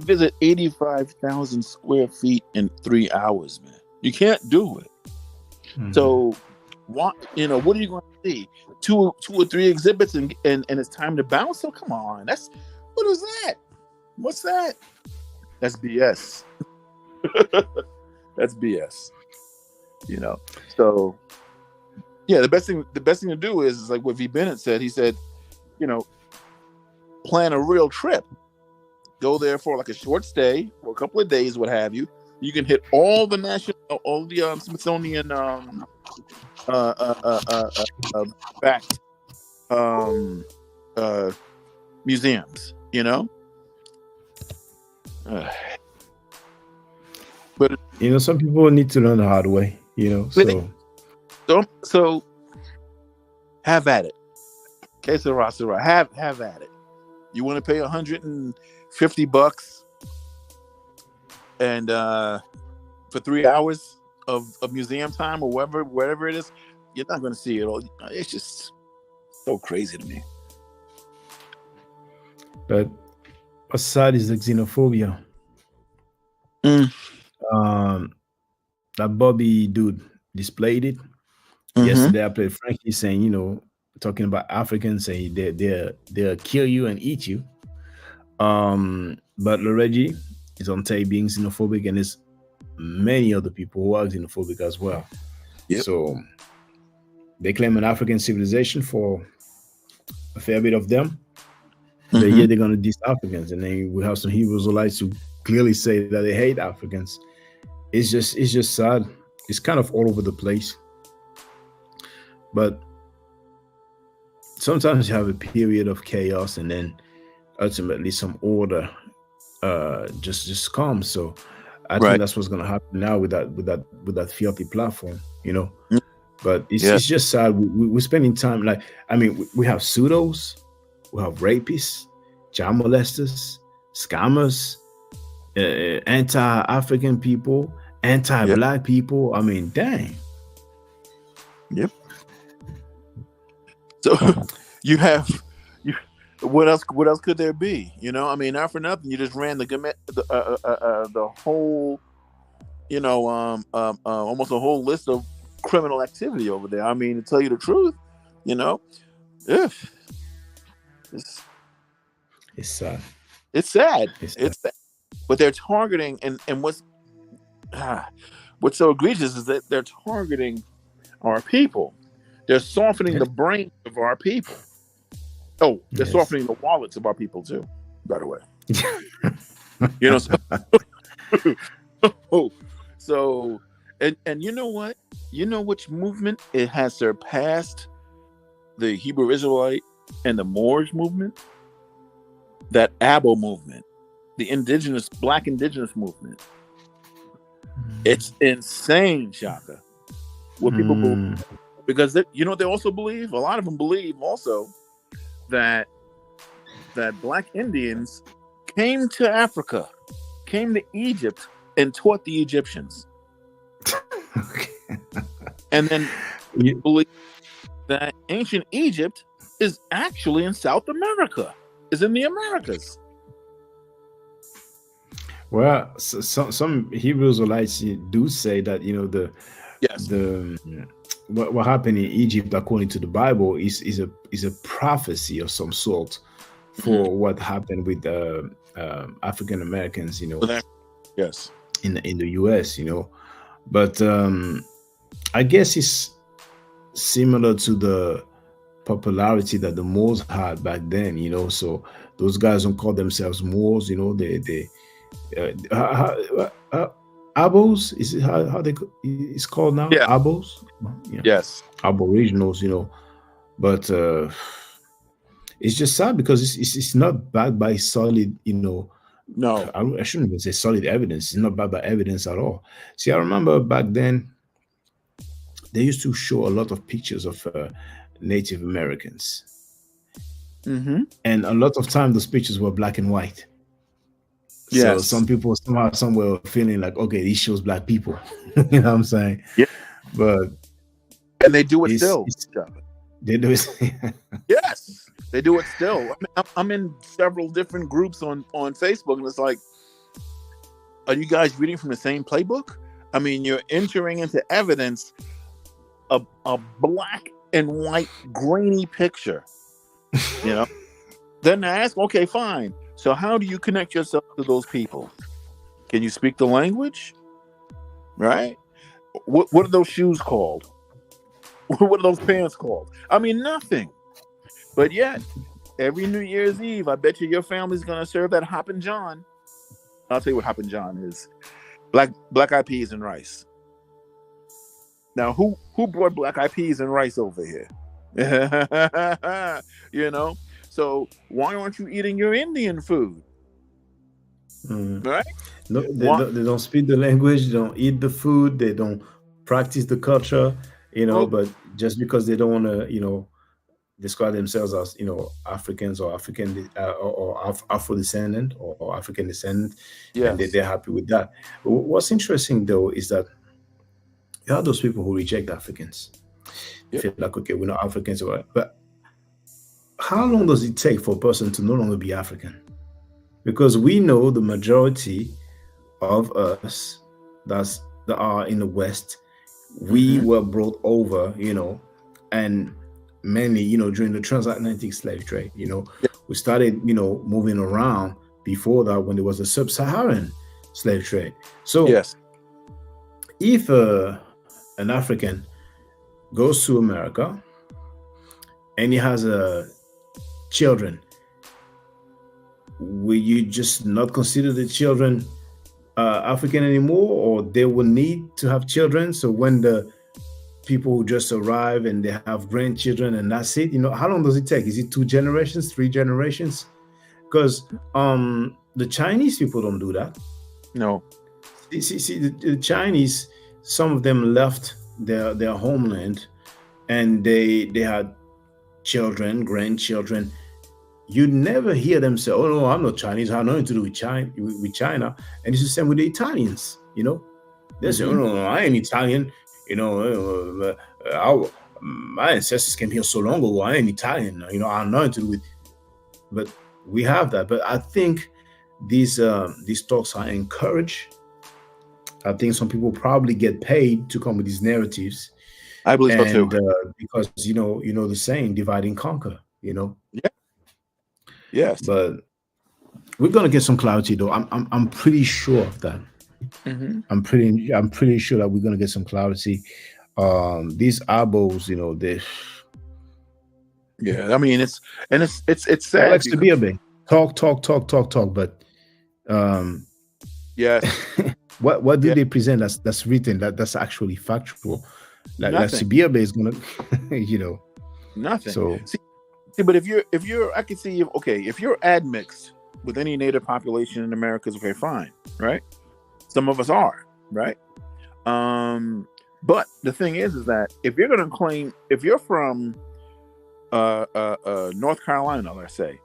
visit 85,000 square feet in 3 hours, man. You can't do it. So, what are you going to see? Two or three exhibits and it's time to bounce? So come on, what is that? What's that? That's BS. That's BS. So yeah, the best thing to do is like what V. Bennett said. He said, plan a real trip. Go there for like a short stay for a couple of days, what have you. You can hit all the Smithsonian backed museums, but some people need to learn the hard way, so have at it. Que sera, sera. Have at it. You want to pay $150 and for 3 hours of museum time or wherever it is, you're not going to see it all. It's just so crazy to me. But what's sad is the xenophobia. That Bobby dude displayed it. Yesterday I played Frankie saying, talking about Africans saying they'll kill you and eat you. But Loreji is on tape being xenophobic, and there's many other people who are xenophobic as well. Yep. So they claim an African civilization for a fair bit of them. But yeah, they're going to diss Africans, and then we have some Hebrew Israelites who clearly say that they hate Africans. It's just sad. It's kind of all over the place. But sometimes you have a period of chaos, and then ultimately some order just comes. So I think that's what's going to happen now with that filthy platform, But it's just sad. We're spending time we have pseudos, we have rapists, child molesters, scammers, anti-African people, anti-black people. I mean, dang. Yep. So you have what else could there be? Not for nothing, you just ran the whole, almost a whole list of criminal activity over there. To tell you the truth, it's sad. It's sad. It's sad. But they're targeting, and what's so egregious is that they're targeting our people. They're softening the brains of our people. Oh, they're softening the wallets of our people too, by the way. So and you know what? You know which movement it has surpassed the Hebrew Israelite and the Moorish movement? That Abo movement, the Black indigenous movement. It's insane, Shaka. What people believe, because they also believe. A lot of them believe also that Black Indians came to Africa, came to Egypt, and taught the Egyptians. And then you believe that ancient Egypt is actually in South America, is in the Americas. Well, some Hebrew Israelites do say that what happened in Egypt, according to the Bible, is a prophecy of some sort for what happened with African Americans, Yes, in the US, but I guess it's similar to the popularity that the Moors had back then, so those guys don't call themselves Moors, they Abos, is it how they it's called now? Yeah. Abos? Yeah. Yes. Aboriginals, but it's just sad because it's not backed by solid, No, I shouldn't even say solid evidence. It's not backed by evidence at all. See, I remember back then they used to show a lot of pictures of Native Americans, and a lot of time those pictures were black and white. Yes. So some people somehow somewhere feeling like, okay, this shows black people. You know what I'm saying? Yeah. But and they do it still. They do it. Yes, They do it still. I mean, I'm in several different groups on Facebook, and it's like, are you guys reading from the same playbook? I mean, you're entering into evidence a black and white grainy picture. You know. Then I ask, okay, fine. So how do you connect yourself to those people? Can you speak the language? Right? What are those shoes called? What are those pants called? I mean, nothing. But yet, every New Year's Eve, I bet you your family's going to serve that Hoppin' John. I'll tell you what Hoppin' John is. Black-eyed peas and rice. Now, who brought black-eyed peas and rice over here? You know? So why aren't you eating your Indian food? Right? No, they don't speak the language. They don't eat the food. They don't practice the culture. You know, but just because they don't want to, you know, describe themselves as, you know, Africans or African or Afro descendant or African descendant, and they're happy with that. But what's interesting though is that you have those people who reject Africans. Yep. Feel like, okay, we're not Africans, or but how long does it take for a person to no longer be African? Because we know the majority of us that are in the West, we were brought over, you know, and mainly, you know, during the transatlantic slave trade, you know, we started, you know, moving around before that when there was a sub-Saharan slave trade. So if an African goes to America and he has children, will you just not consider the children African anymore, or they will need to have children? So when the people who just arrive and they have grandchildren and that's it, you know, how long does it take? Is it 2 generations, 3 generations? Because the Chinese people don't do that. No. See the Chinese, some of them left their homeland and they had children, grandchildren. You never hear them say, "Oh no, I'm not Chinese. I have nothing to do with China." And it's the same with the Italians. You know, they say, "Oh no, I ain't Italian." You know, my ancestors came here so long ago. I ain't Italian. You know, I have nothing to do with. But we have that. But I think these talks are encouraged. I think some people probably get paid to come with these narratives. I believe so too. Because you know the saying, divide and conquer. You know. Yeah. Yes. But we're gonna get some clarity though. I'm pretty sure of that. I'm pretty sure that we're gonna get some clarity. These abos, you know, they. Yeah, I mean it's sad. Alex to be a bit talk, but yeah. what do they present that's written that's actually factual? Like Sibiabe is gonna, you know, nothing. So see, but if you're, I can see if you're admixed with any native population in America, okay, fine, right? Some of us are, right? But the thing is that if you're gonna claim, if you're from North Carolina, let's say,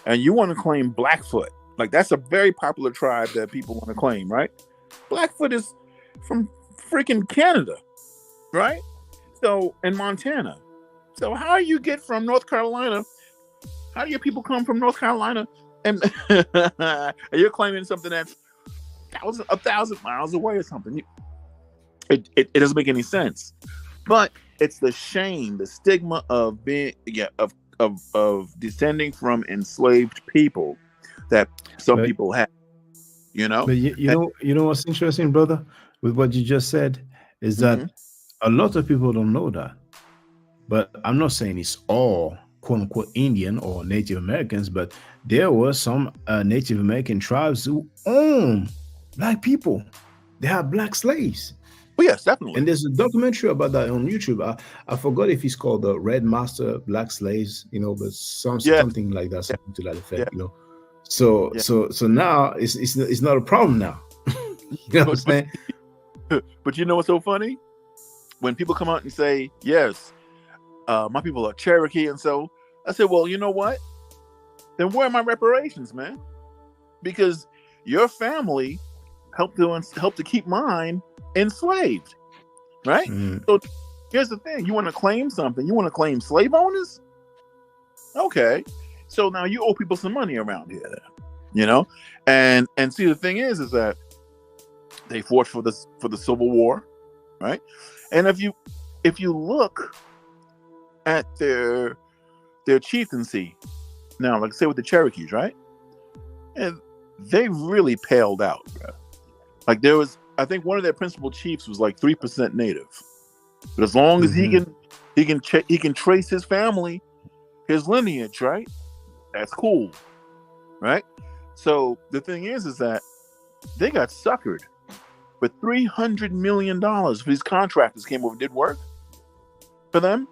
and you want to claim Blackfoot, like that's a very popular tribe that people want to claim, right? Blackfoot is from freaking Canada, right? So in Montana. So how do you get from North Carolina? How do your people come from North Carolina and you're claiming something that's 1,000 miles away or something? It doesn't make any sense. But it's the shame, the stigma of being of descending from enslaved people that some people have. You know? But you know what's interesting, brother, with what you just said, is that a lot of people don't know that. But I'm not saying it's all quote unquote Indian or Native Americans, but there were some Native American tribes who own black people. They have black slaves. Oh, yes, definitely. And there's a documentary about that on YouTube. I forgot if it's called the Red Master Black Slaves, you know, but something like that, something to that effect, you know. So now it's not a problem now. You know what I'm saying? But you know what's so funny? When people come out and say, yes, my people are Cherokee, and so I said, well, you know what? Then where are my reparations, man? Because your family helped to keep mine enslaved, right? So here's the thing: you want to claim something, you want to claim slave owners. Okay, so now you owe people some money around here, and see, the thing is that they fought for the Civil War, right? And if you look at their chieftaincy now, like say with the Cherokees, right? And they really paled out, bro. Like there was, I think one of their principal chiefs was like 3% native, but as long as he can trace his family, his lineage, right? That's cool, right? So the thing is that they got suckered for $300 million. These contractors came over, did work for them,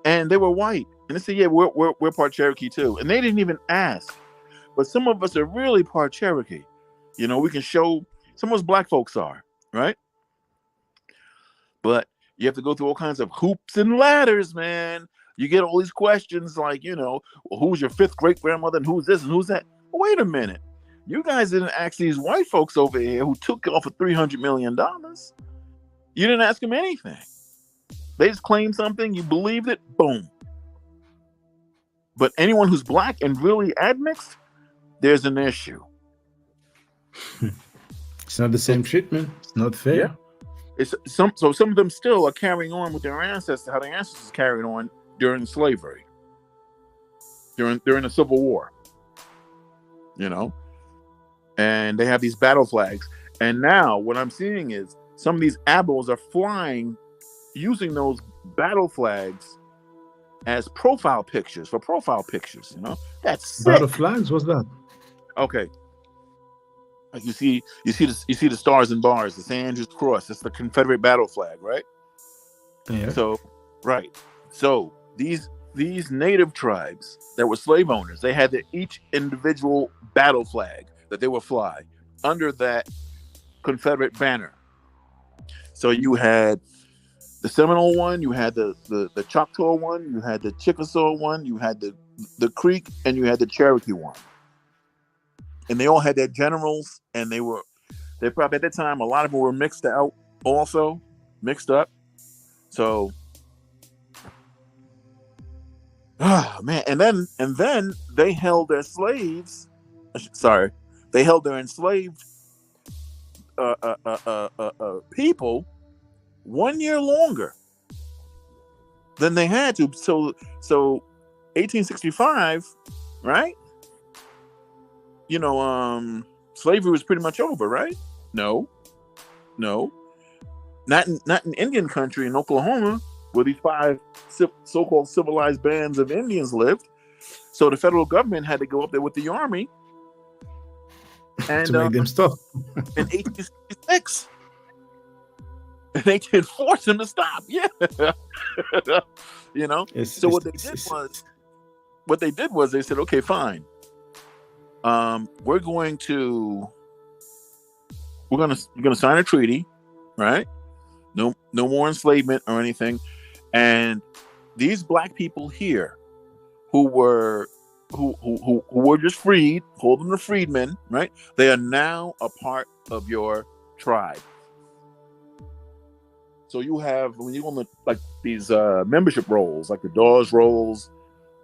and they were white. And they said, "Yeah, we're part Cherokee too." And they didn't even ask. But some of us are really part Cherokee. We can show some of us black folks are, right? But you have to go through all kinds of hoops and ladders, man. You get all these questions like, well, who's your fifth great grandmother and who's this and who's that? Wait a minute. You guys didn't ask these white folks over here who took off for $300 million. You didn't ask them anything. They just claimed something. You believed it. Boom. But anyone who's black and really admixed, there's an issue. It's not the same treatment. It's not fair. Yeah. So some of them still are carrying on with their ancestors, how their ancestors carried on during slavery, during the Civil War. And they have these battle flags. And now what I'm seeing is some of these admirals are flying using those battle flags as profile pictures. That's sick. Battle flags? What's that? Okay. Like you see the stars and bars, the St. Andrew's Cross. It's the Confederate battle flag, right? Yeah. So, right. So these native tribes that were slave owners, they had each individual battle flag that they would fly under that Confederate banner. So you had the Seminole one, you had the Choctaw one, you had the Chickasaw one, you had the Creek, and you had the Cherokee one. And they all had their generals, and they probably at that time, a lot of them were mixed up. So, man, and then they held their slaves. Sorry, they held their enslaved people 1 year longer than they had to. So 1865, right? Slavery was pretty much over, right? No, not in Indian country in Oklahoma, where these 5 so-called civilized bands of Indians lived. So the federal government had to go up there with the army and to make them stop in 1866. And they did force them to stop. Yeah. So what they did was they said, okay, fine. We're going to sign a treaty, right? No more enslavement or anything. And these black people here who were just freed, called them the freedmen, right? They are now a part of your tribe. So you have, when you on these membership rolls, like the Dawes rolls,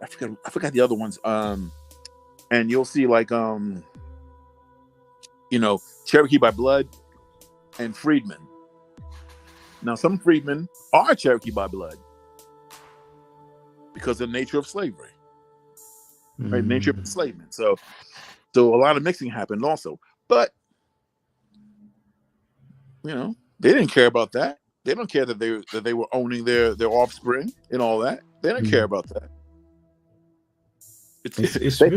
I forgot the other ones. And you'll see Cherokee by blood and freedmen. Now, some freedmen are Cherokee by blood because of the nature of slavery, right? Nature of enslavement. So a lot of mixing happened also. But, they didn't care about that. They don't care that they were owning their offspring and all that. They didn't care about that. It's they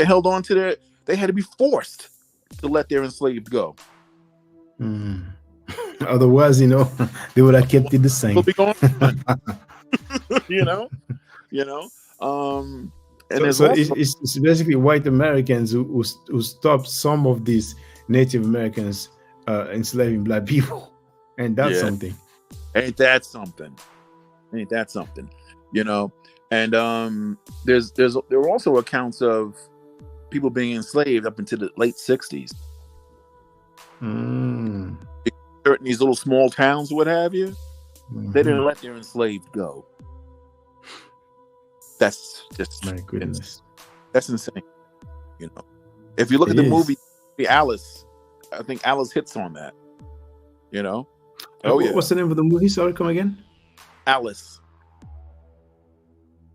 held on to they had to be forced to let their enslaved go. Otherwise, they would have kept it the same. Be going on. And so it's basically white Americans who stopped some of these Native Americans enslaving black people, and that's something. Ain't that something? And there were also accounts of people being enslaved up into the late 60s. In these little small towns, what have you, they didn't let their enslaved go. That's just My goodness. that's insane. You know, if you look at the movie Alice, I think Alice hits on that. You know, What's the name of the movie? Sorry, come again. Alice.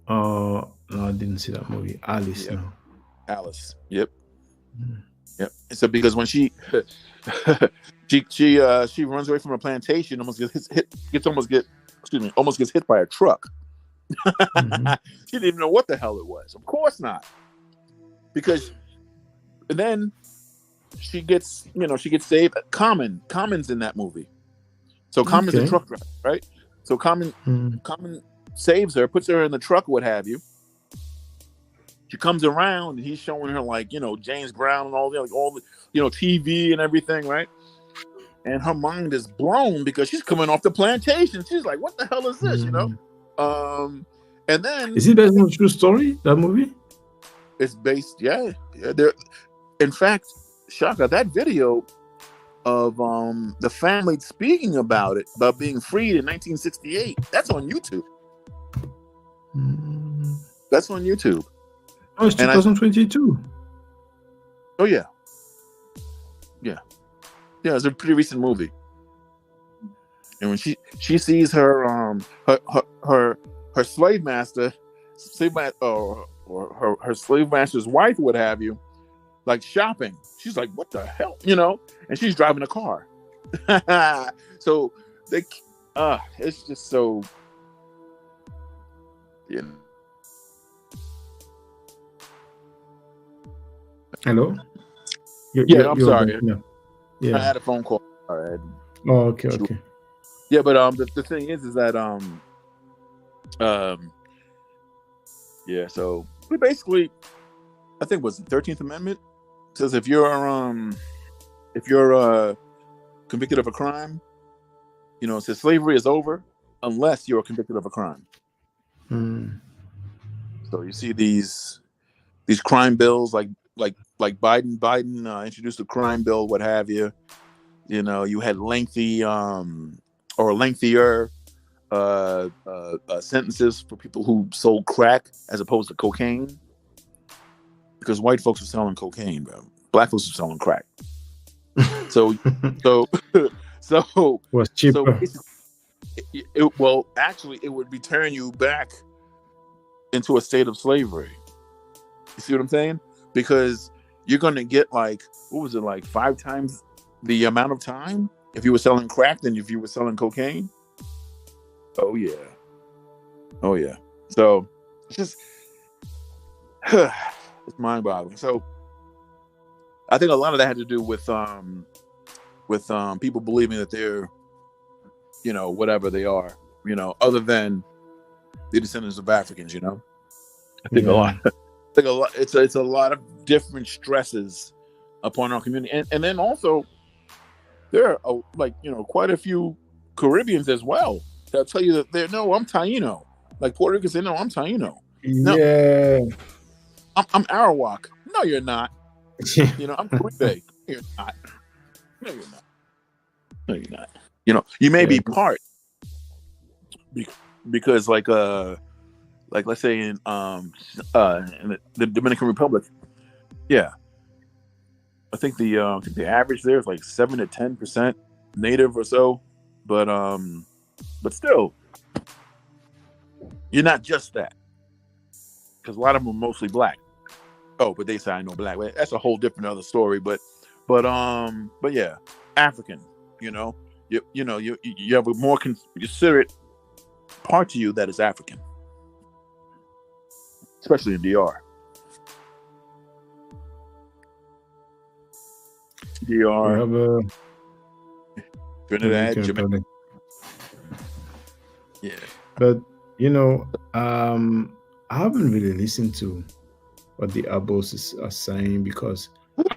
Oh no, I didn't see that movie. Alice, Yep. no. Alice. Yep. Mm. Yep. So because when she she runs away from a plantation, almost gets hit by a truck. Mhm. She didn't even know what the hell it was. Of course not. Because and then she gets saved. Common's in that movie. So Common's a truck driver, right? So Common saves her, puts her in the truck, what have you. She comes around and he's showing her like, James Brown and all the TV and everything, right? And her mind is blown because she's coming off the plantation. She's like, what the hell is this? And then is it based on a true story, that movie? It's based, there. In fact, Shaka, that video of the family speaking about being freed in 1968, that's on YouTube. That's on YouTube. Oh, it's 2022. Oh yeah. It's a pretty recent movie. And when she sees her slave master, or her slave master's wife, what have you, like shopping, she's like, what the hell, and she's driving a car. So it's just so, Hello? I'm sorry. Yeah. I had a phone call. All right. Oh, okay. Yeah, but the thing is that so we basically, I think it was the 13th Amendment says if you're convicted of a crime, it says slavery is over unless you're convicted of a crime. So you see these crime bills like Biden introduced a crime bill, what have you. You had lengthy or lengthier sentences for people who sold crack as opposed to cocaine, because white folks were selling cocaine, bro. Black folks were selling crack. So was cheaper. Actually, it would return you back into a state of slavery. You see what I'm saying? Because you're going to get like 5 times the amount of time if you were selling crack than if you were selling cocaine. Oh yeah. So it's just it's mind-boggling. So I think a lot of that had to do with people believing that they're, whatever they are, other than the descendants of Africans. I think a lot. It's a lot of different stresses upon our community, and then also there are quite a few Caribbeans as well. They'll tell you that I'm Taino. Like Puerto Ricans say, no, I'm Taino. No, yeah. I'm Arawak. No, you're not. I'm Caribe. You're not. No, you're not. You may be part because let's say in the Dominican Republic, I think the average there is like 7 to 10% native or so, but still, you're not just that, because a lot of them are mostly black. Oh, but they say I know black. That's a whole different other story. But yeah, African. You have a more considerate part to you that is African, especially in DR. Trinidad, Jamaica. Yeah, but I haven't really listened to what the Abos are saying, because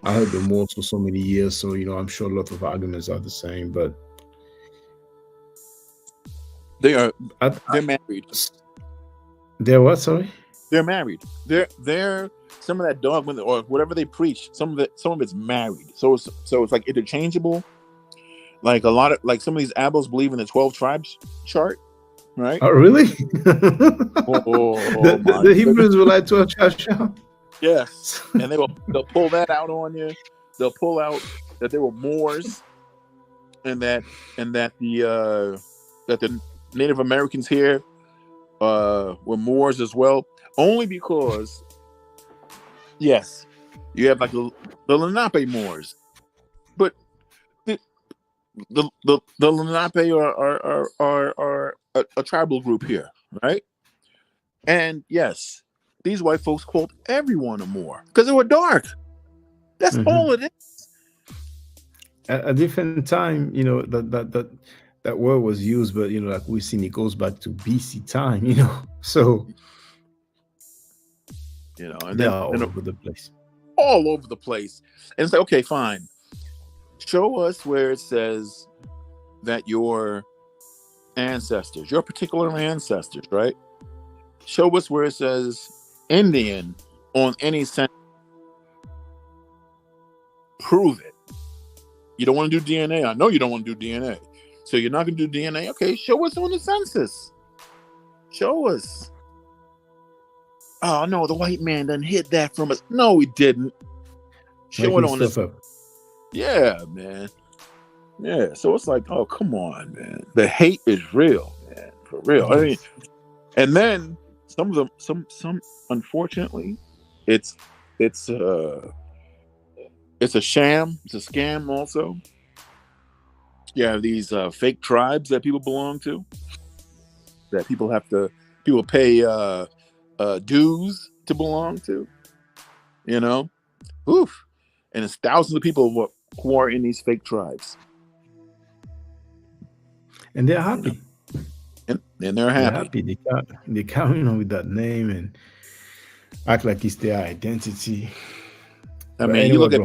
I heard them all for so many years. So I'm sure a lot of arguments are the same, but they're married. They're what? Sorry. They're married. They're some of that dogma or whatever they preach. Some of it's married. So it's like interchangeable. Like some of these Abos believe in the 12 tribes chart, right? Oh, really? Oh my The goodness. Hebrews were like 12 tribes strong. Yes, and they'll pull that out on you. They'll pull out that they were Moors, and that the Native Americans here were Moors as well, only because yes, you have like the Lenape Moors, but the Lenape are a tribal group here, right? And yes, these white folks called everyone a Moor because they were dark. That's all it is. At a different time, you know, that word was used, but you know, like we've seen, it goes back to BC time, you know. So You know, and they then are all over the place. all over the place. And it's like, okay, fine. Show us where it says that your ancestors, your particular ancestors, right? Show us where it says Indian on any census. Prove it. You don't want to do DNA. I know you don't want to do DNA. So you're not going to do DNA. Okay, show us on the census. Show us. Oh, no, the white man done hid that from us. No, he didn't. Show it on this. Yeah, man. Yeah, so it's like, oh, come on, man. The hate is real, man. For real. I mean, and then some of them, some unfortunately, it's a sham. It's a scam also. You have these fake tribes that people belong to, that people pay dues to belong to, you know. Oof. And it's thousands of people who are in these fake tribes. And they're happy. And they're happy. They come on with that name and act like it's their identity. I mean, anyway, you look at.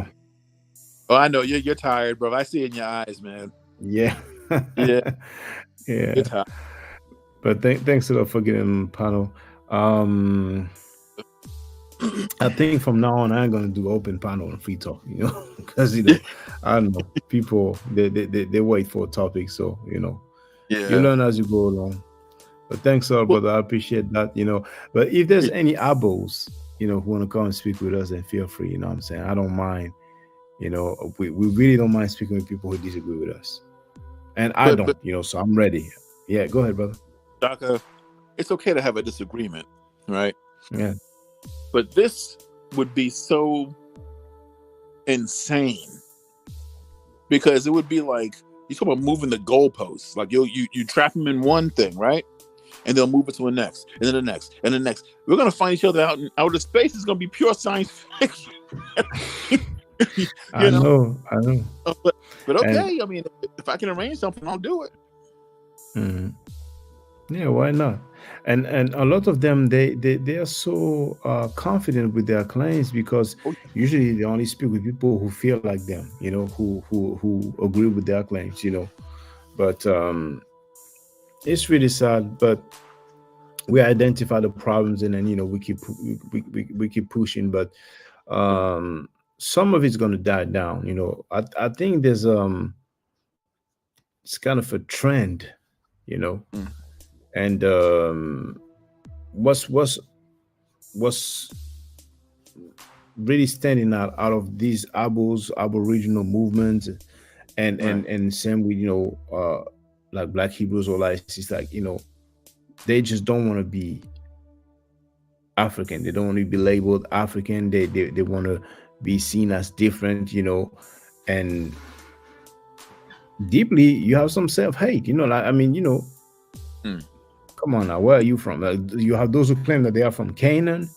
Oh, I know you're tired, bro. I see it in your eyes, man. Yeah. Yeah. Yeah. You're tired. But thanks a lot for getting on the panel. I think from now on, I'm going to do open panel and free talk, you know, because, you know, I don't know, people, they wait for a topic. So, you know, you learn as you go along. But thanks a lot, brother. I appreciate that, you know. But if there's any abos, you know, who want to come and speak with us, then feel free, you know what I'm saying? I don't mind, you know, we really don't mind speaking with people who disagree with us. And I don't, you know, so I'm ready. Yeah, go ahead, brother. Shaka, it's okay to have a disagreement, right? Yeah. But this would be so insane because it would be like you talk about moving the goalposts. Like you trap them in one thing, right? And they'll move it to the next, and then the next, and the next. We're gonna find each other out in outer space. It's gonna be pure science fiction. I know. But okay, I mean, if I can arrange something, I'll do it. Mm-hmm. Yeah, why not? And a lot of them they are so confident with their claims because usually they only speak with people who feel like them, you know, who agree with their claims, you know. But it's really sad. But we identify the problems and then, you know, we keep pushing. But some of it's going to die down, you know. I think there's it's kind of a trend, you know. And what's really standing out of these Aboriginal movements and same with, you know, like Black Hebrews or like, it's like, you know, they just don't want to be African. They don't want to be labeled African. They want to be seen as different, you know, and deeply you have some self-hate, you know, like, I mean, you know, come on now, where are you from? You have those who claim that they are from Canaan.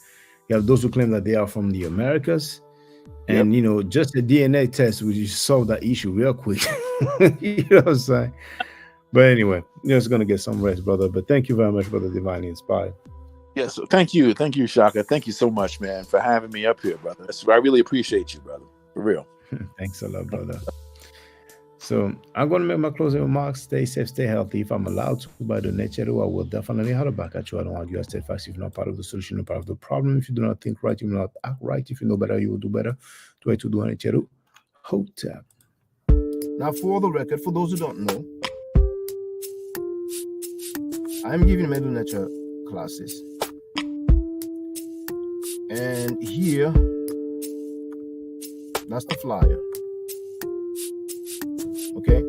You have those who claim that they are from the Americas. And, you know, just a DNA test would just solve that issue real quick. You know what I'm saying? But anyway, you're just going to get some rest, brother. But thank you very much, brother Divinely Inspired. Yes, thank you. Thank you, Shaka. Thank you so much, man, for having me up here, brother. I really appreciate you, brother. For real. Thanks a lot, brother. So I'm going to make my closing remarks. Stay safe, stay healthy. If I'm allowed to by the nature, I will definitely have a back at you. I don't argue. I steadfast. If you're not part of the solution, you're part of the problem. If you do not think right, you will not act right. If you know better, you will do better. Try to do nature. Hotep. Now, for the record, for those who don't know, I'm giving Medu Nature classes. And here, that's the flyer. Okay?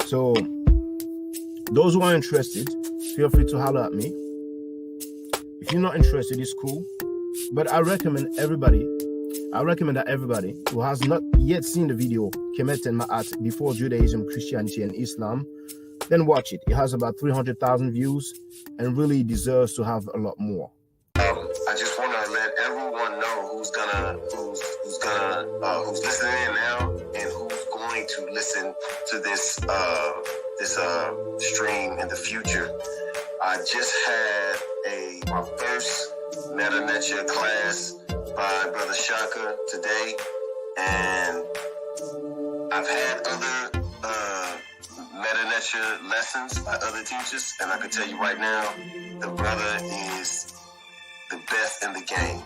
So, those who are interested, feel free to holler at me. If you're not interested, it's cool. But I recommend that everybody who has not yet seen the video, Kemet and Ma'at Before Judaism, Christianity, and Islam, then watch it. It has about 300,000 views and really deserves to have a lot more. I just want to let everyone know who's listening in now and who's going to listen to this stream in the future. I just had my first Medu Neter class by Brother Shaka today, and I've had other Medu Neter lessons by other teachers, and I can tell you right now, the brother is the best in the game.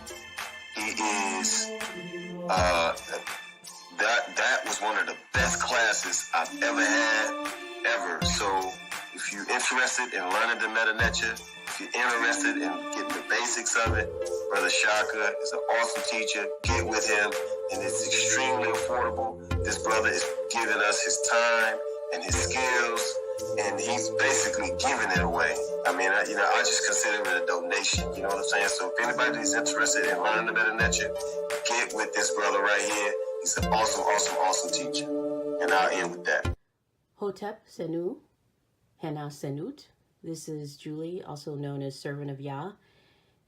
He is that was one of the best classes I've ever had, ever. So if you're interested in learning the Medu Neter, if you're interested in getting the basics of it, Brother Shaka is an awesome teacher. Get with him, and it's extremely affordable. This brother is giving us his time and his skills, and he's basically giving it away. I mean, I just consider it a donation. You know what I'm saying? So if anybody's interested in learning the Medu Neter, get with this brother right here. He's an awesome teacher. And I'll end with that. Hotep Senu, Hena Senut. This is Julie, also known as Servant of Yah,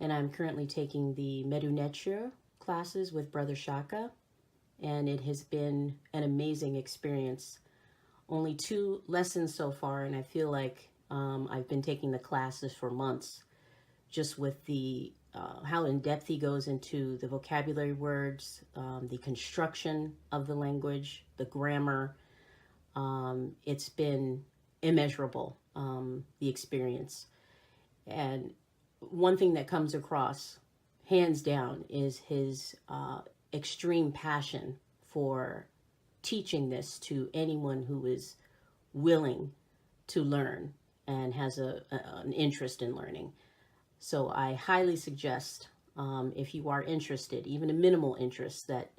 and I'm currently taking the Medu Neter classes with Brother Shaka, and it has been an amazing experience. Only 2 lessons so far, and I feel like I've been taking the classes for months, just with the how in depth he goes into the vocabulary words, the construction of the language, the grammar. It's been immeasurable, the experience. And one thing that comes across, hands down, is his extreme passion for teaching this to anyone who is willing to learn and has an interest in learning. So I highly suggest, if you are interested, even a minimal interest, that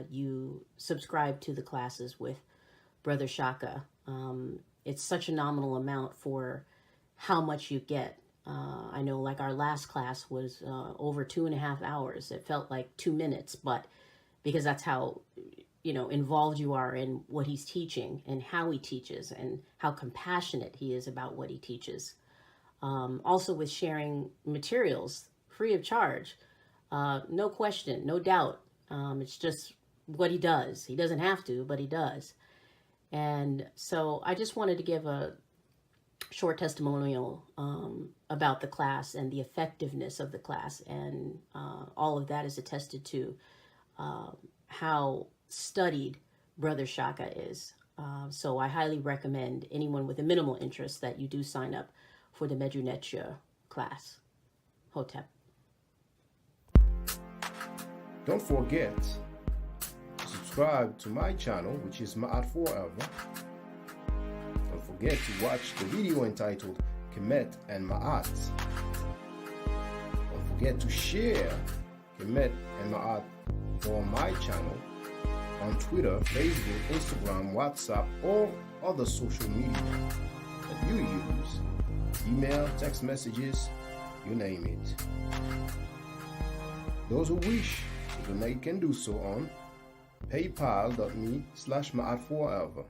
you subscribe to the classes with Brother Shaka. It's such a nominal amount for how much you get. I know, like, our last class was over 2.5 hours. It felt like 2 minutes, but because that's how, involved you are in what he's teaching and how he teaches and how compassionate he is about what he teaches. Also with sharing materials free of charge, no question, no doubt. It's just what he does. He doesn't have to, but he does. And so I just wanted to give a short testimonial about the class and the effectiveness of the class. And all of that is attested to how studied Brother Shaka is. So I highly recommend anyone with a minimal interest that you do sign up for the Medu Neter class. Hotep. Don't forget to subscribe to my channel, which is Ma'at Forever. Don't forget to watch the video entitled Kemet and Ma'at. Don't forget to share Kemet and Ma'at on my channel on Twitter, Facebook, Instagram, WhatsApp, or other social media that you use. Email, text messages, you name it. Those who wish to donate can do so on paypal.me/ma'at4ever.